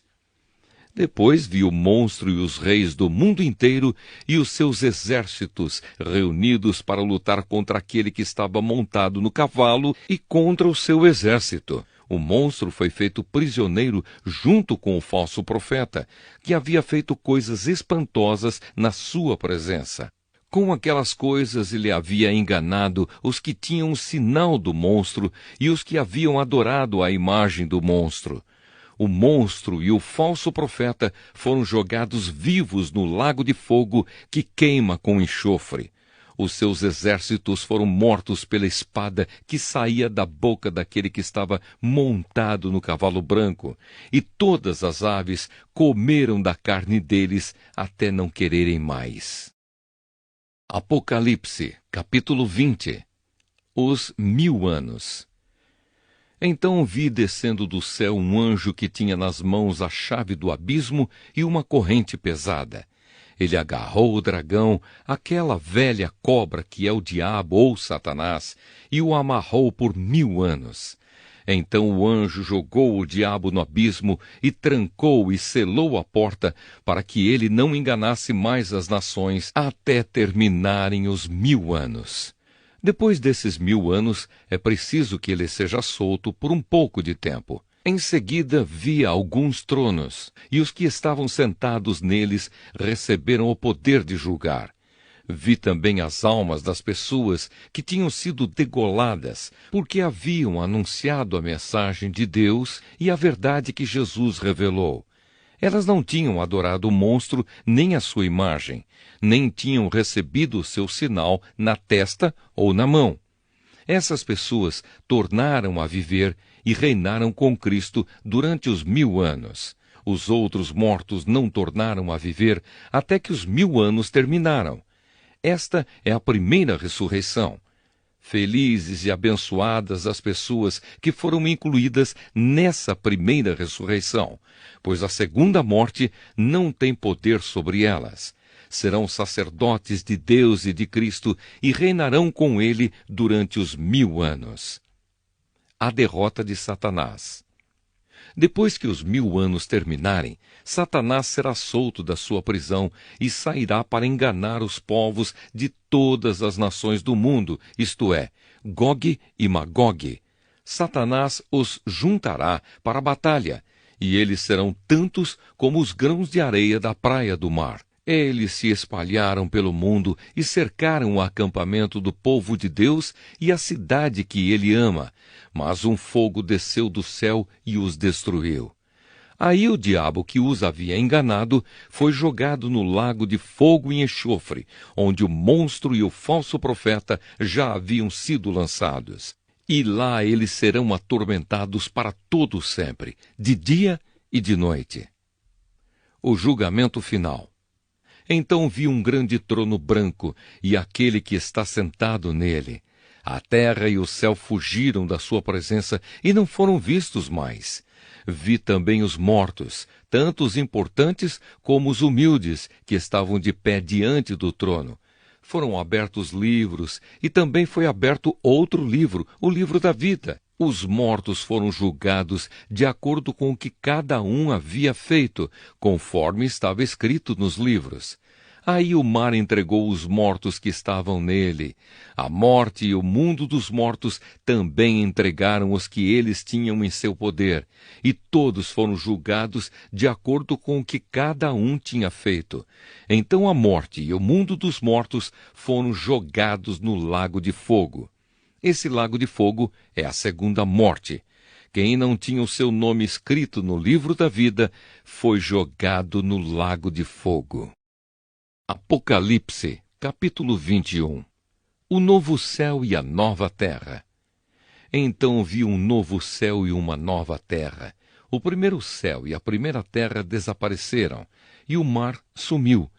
Depois vi o monstro e os reis do mundo inteiro e os seus exércitos reunidos para lutar contra aquele que estava montado no cavalo e contra o seu exército. O monstro foi feito prisioneiro junto com o falso profeta, que havia feito coisas espantosas na sua presença. Com aquelas coisas ele havia enganado os que tinham o sinal do monstro e os que haviam adorado a imagem do monstro. O monstro e o falso profeta foram jogados vivos no lago de fogo que queima com enxofre. Os seus exércitos foram mortos pela espada que saía da boca daquele que estava montado no cavalo branco, e todas as aves comeram da carne deles até não quererem mais. Apocalipse, capítulo 20. Os 1000 anos. Então vi descendo do céu um anjo que tinha nas mãos a chave do abismo e uma corrente pesada. Ele agarrou o dragão, aquela velha cobra que é o diabo ou Satanás, e o amarrou por 1000 anos. Então o anjo jogou o diabo no abismo e trancou e selou a porta para que ele não enganasse mais as nações até terminarem os 1000 anos. Depois desses 1000 anos, é preciso que ele seja solto por um pouco de tempo. Em seguida, vi alguns tronos, e os que estavam sentados neles receberam o poder de julgar. Vi também as almas das pessoas que tinham sido degoladas, porque haviam anunciado a mensagem de Deus e a verdade que Jesus revelou. Elas não tinham adorado o monstro nem a sua imagem, nem tinham recebido o seu sinal na testa ou na mão. Essas pessoas tornaram a viver e reinaram com Cristo durante os 1000 anos. Os outros mortos não tornaram a viver até que os 1000 anos terminaram. Esta é a primeira ressurreição. Felizes e abençoadas as pessoas que foram incluídas nessa primeira ressurreição, pois a segunda morte não tem poder sobre elas. Serão sacerdotes de Deus e de Cristo e reinarão com ele durante os 1000 anos. A derrota de Satanás. Depois que os 1000 anos terminarem, Satanás será solto da sua prisão e sairá para enganar os povos de todas as nações do mundo, isto é, Gog e Magog. Satanás os juntará para a batalha, e eles serão tantos como os grãos de areia da praia do mar. Eles se espalharam pelo mundo e cercaram o acampamento do povo de Deus e a cidade que ele ama, mas um fogo desceu do céu e os destruiu. Aí o diabo que os havia enganado foi jogado no lago de fogo e enxofre, onde o monstro e o falso profeta já haviam sido lançados. E lá eles serão atormentados para todo sempre, de dia e de noite. O julgamento final. Então vi um grande trono branco e aquele que está sentado nele. A terra e o céu fugiram da sua presença e não foram vistos mais. Vi também os mortos, tanto os importantes como os humildes, que estavam de pé diante do trono. Foram abertos livros, e também foi aberto outro livro, o livro da vida. Os mortos foram julgados de acordo com o que cada um havia feito, conforme estava escrito nos livros. Aí o mar entregou os mortos que estavam nele. A morte e o mundo dos mortos também entregaram os que eles tinham em seu poder, e todos foram julgados de acordo com o que cada um tinha feito. Então a morte e o mundo dos mortos foram jogados no lago de fogo. Esse lago de fogo é a segunda morte. Quem não tinha o seu nome escrito no livro da vida foi jogado no lago de fogo. Apocalipse, capítulo 21. O novo céu e a nova terra. Então vi um novo céu e uma nova terra. O primeiro céu e a primeira terra desapareceram, e o mar sumiu.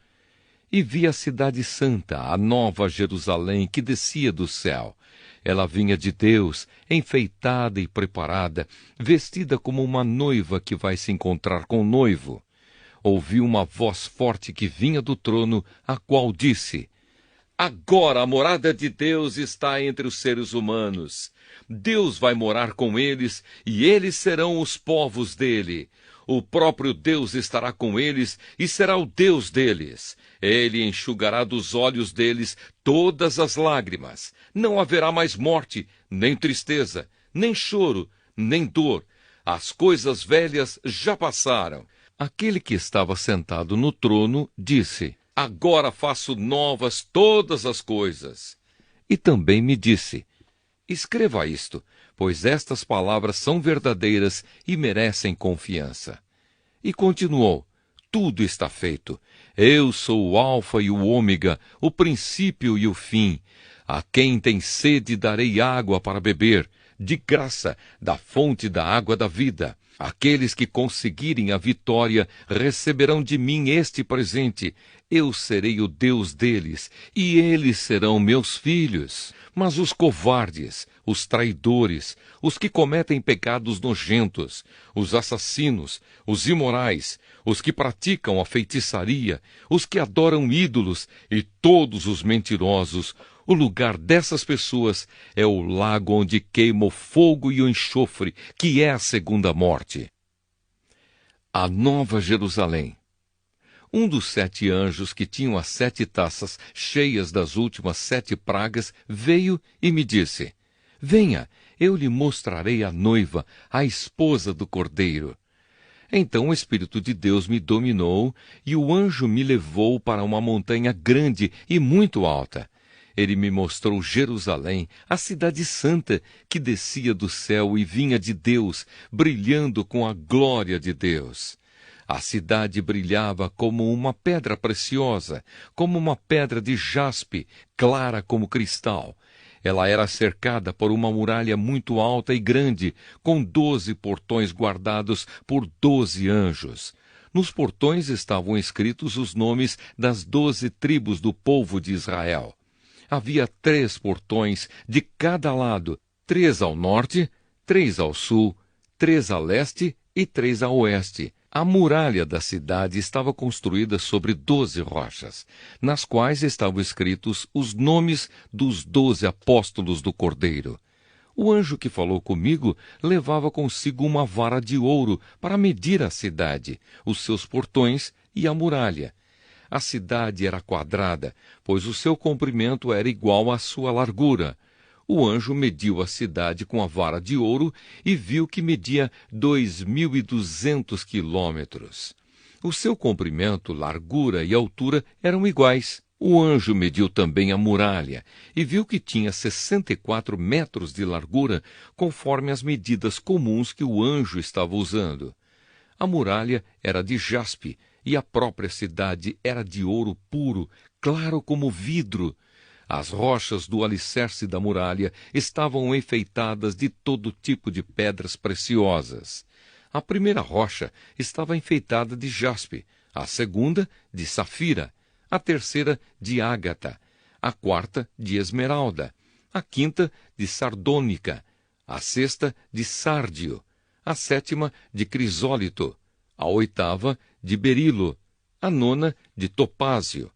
E vi a cidade santa, a nova Jerusalém, que descia do céu. Ela vinha de Deus, enfeitada e preparada, vestida como uma noiva que vai se encontrar com o noivo. Ouvi uma voz forte que vinha do trono, a qual disse: Agora a morada de Deus está entre os seres humanos. Deus vai morar com eles, e eles serão os povos dele. O próprio Deus estará com eles e será o Deus deles. Ele enxugará dos olhos deles todas as lágrimas. Não haverá mais morte, nem tristeza, nem choro, nem dor. As coisas velhas já passaram. Aquele que estava sentado no trono disse: Agora faço novas todas as coisas. E também me disse: Escreva isto, pois estas palavras são verdadeiras e merecem confiança. E continuou: Tudo está feito. Eu sou o Alfa e o Ômega, o princípio e o fim. A quem tem sede darei água para beber, de graça, da fonte da água da vida. Aqueles que conseguirem a vitória receberão de mim este presente. Eu serei o Deus deles, e eles serão meus filhos. Mas os covardes, os traidores, os que cometem pecados nojentos, os assassinos, os imorais, os que praticam a feitiçaria, os que adoram ídolos e todos os mentirosos, o lugar dessas pessoas é o lago onde queima o fogo e o enxofre, que é a segunda morte. A Nova Jerusalém. Um dos 7 anjos que tinham as 7 taças cheias das últimas 7 pragas veio e me disse: Venha, eu lhe mostrarei a noiva, a esposa do Cordeiro. Então o Espírito de Deus me dominou e o anjo me levou para uma montanha grande e muito alta. Ele me mostrou Jerusalém, a cidade santa, que descia do céu e vinha de Deus, brilhando com a glória de Deus. A cidade brilhava como uma pedra preciosa, como uma pedra de jaspe, clara como cristal. Ela era cercada por uma muralha muito alta e grande, com 12 portões guardados por 12 anjos. Nos portões estavam escritos os nomes das 12 tribos do povo de Israel. Havia 3 portões de cada lado, 3 ao norte, 3 ao sul, 3 a leste e 3 a oeste. A muralha da cidade estava construída sobre 12 rochas, nas quais estavam escritos os nomes dos 12 apóstolos do Cordeiro. O anjo que falou comigo levava consigo uma vara de ouro para medir a cidade, os seus portões e a muralha. A cidade era quadrada, pois o seu comprimento era igual à sua largura. O anjo mediu a cidade com a vara de ouro e viu que media 2.200 quilômetros. O seu comprimento, largura e altura eram iguais. O anjo mediu também a muralha e viu que tinha 64 metros de largura, conforme as medidas comuns que o anjo estava usando. A muralha era de jaspe e a própria cidade era de ouro puro, claro como vidro. As rochas do alicerce da muralha estavam enfeitadas de todo tipo de pedras preciosas. A primeira rocha estava enfeitada de jaspe, a segunda de safira, a terceira de ágata, a quarta de esmeralda, a quinta de sardônica, a sexta de sárdio, a sétima de crisólito, a oitava de berilo, a nona de topázio,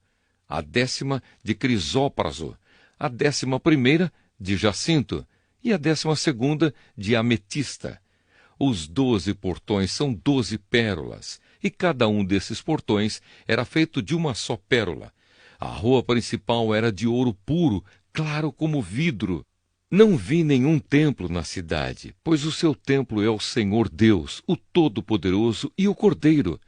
a 10ª de crisópraso, a 11ª de jacinto e a 12ª de ametista. Os 12 portões são 12 pérolas, e cada um desses portões era feito de uma só pérola. A rua principal era de ouro puro, claro como vidro. Não vi nenhum templo na cidade, pois o seu templo é o Senhor Deus, o Todo-Poderoso e o Cordeiro.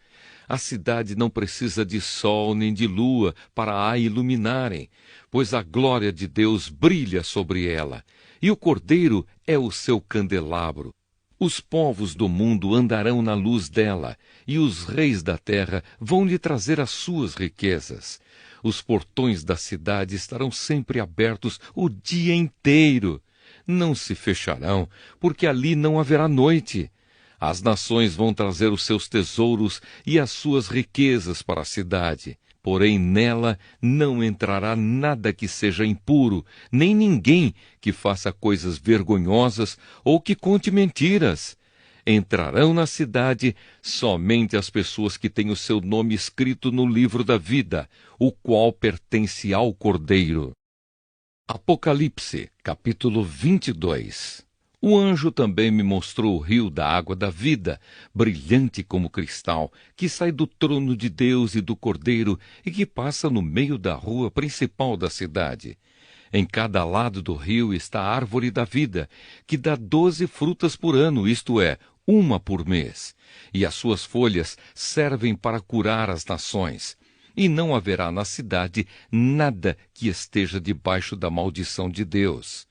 A cidade não precisa de sol nem de lua para a iluminarem, pois a glória de Deus brilha sobre ela, e o Cordeiro é o seu candelabro. Os povos do mundo andarão na luz dela, e os reis da terra vão lhe trazer as suas riquezas. Os portões da cidade estarão sempre abertos o dia inteiro. Não se fecharão, porque ali não haverá noite. As nações vão trazer os seus tesouros e as suas riquezas para a cidade. Porém, nela não entrará nada que seja impuro, nem ninguém que faça coisas vergonhosas ou que conte mentiras. Entrarão na cidade somente as pessoas que têm o seu nome escrito no livro da vida, o qual pertence ao Cordeiro. Apocalipse, capítulo 22. O anjo também me mostrou o rio da água da vida, brilhante como cristal, que sai do trono de Deus e do Cordeiro e que passa no meio da rua principal da cidade. Em cada lado do rio está a árvore da vida, que dá 12 frutas por ano, isto é, uma por mês. E as suas folhas servem para curar as nações. E não haverá na cidade nada que esteja debaixo da maldição de Deus.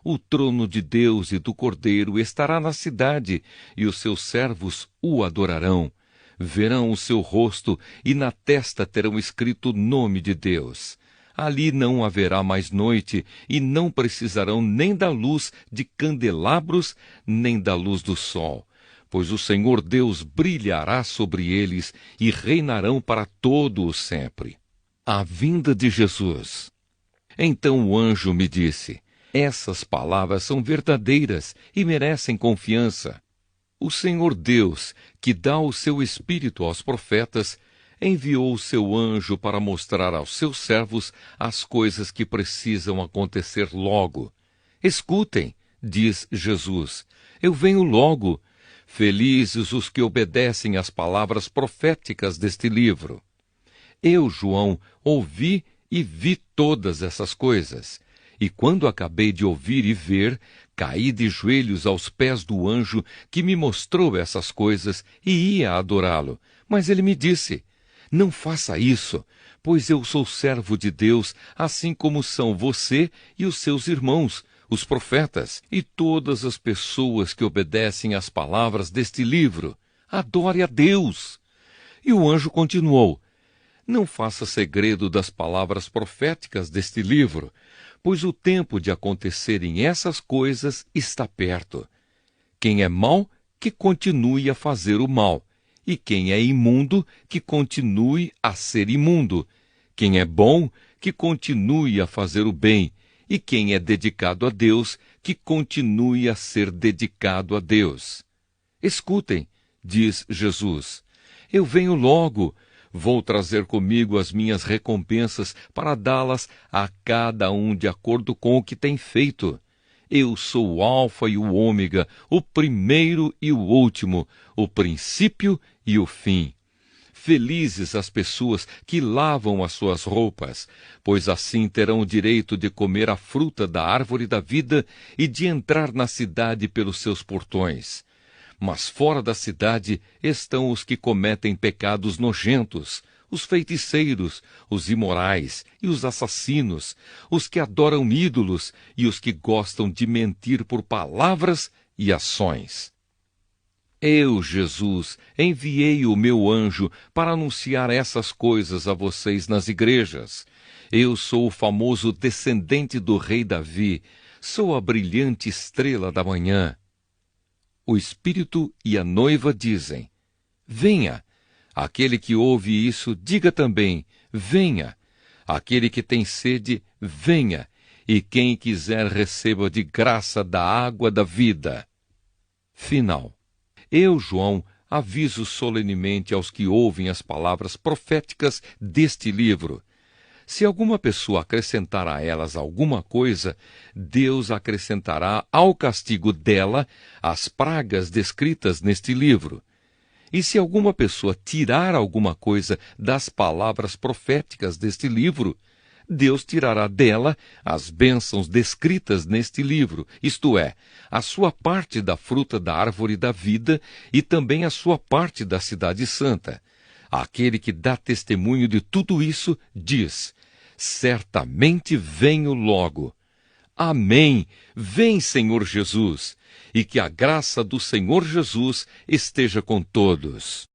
O trono de Deus e do Cordeiro estará na cidade, e os seus servos o adorarão. Verão o seu rosto, e na testa terão escrito o nome de Deus. Ali não haverá mais noite, e não precisarão nem da luz de candelabros, nem da luz do sol, pois o Senhor Deus brilhará sobre eles, e reinarão para todo o sempre. A vinda de Jesus. Então o anjo me disse: essas palavras são verdadeiras e merecem confiança. O Senhor Deus, que dá o seu Espírito aos profetas, enviou o seu anjo para mostrar aos seus servos as coisas que precisam acontecer logo. Escutem, diz Jesus, eu venho logo. Felizes os que obedecem às palavras proféticas deste livro. Eu, João, ouvi e vi todas essas coisas. E quando acabei de ouvir e ver, caí de joelhos aos pés do anjo que me mostrou essas coisas e ia adorá-lo. Mas ele me disse: não faça isso, pois eu sou servo de Deus, assim como são você e os seus irmãos, os profetas, e todas as pessoas que obedecem às palavras deste livro. Adore a Deus. E o anjo continuou: não faça segredo das palavras proféticas deste livro, pois o tempo de acontecerem essas coisas está perto. Quem é mau, que continue a fazer o mal, e quem é imundo, que continue a ser imundo. Quem é bom, que continue a fazer o bem, e quem é dedicado a Deus, que continue a ser dedicado a Deus. Escutem, diz Jesus, eu venho logo. Vou trazer comigo as minhas recompensas para dá-las a cada um de acordo com o que tem feito. Eu sou o Alfa e o Ômega, o primeiro e o último, o princípio e o fim. Felizes as pessoas que lavam as suas roupas, pois assim terão o direito de comer a fruta da árvore da vida e de entrar na cidade pelos seus portões. Mas fora da cidade estão os que cometem pecados nojentos, os feiticeiros, os imorais e os assassinos, os que adoram ídolos e os que gostam de mentir por palavras e ações. Eu, Jesus, enviei o meu anjo para anunciar essas coisas a vocês nas igrejas. Eu sou o famoso descendente do rei Davi, sou a brilhante estrela da manhã. O Espírito e a noiva dizem: venha. Aquele que ouve isso, diga também: venha. Aquele que tem sede, venha. E quem quiser, receba de graça da água da vida. Final. Eu, João, aviso solenemente aos que ouvem as palavras proféticas deste livro. Se alguma pessoa acrescentar a elas alguma coisa, Deus acrescentará ao castigo dela as pragas descritas neste livro. E se alguma pessoa tirar alguma coisa das palavras proféticas deste livro, Deus tirará dela as bênçãos descritas neste livro, isto é, a sua parte da fruta da árvore da vida e também a sua parte da cidade santa. Aquele que dá testemunho de tudo isso diz: certamente venho logo. Amém. Vem, Senhor Jesus, e que a graça do Senhor Jesus esteja com todos.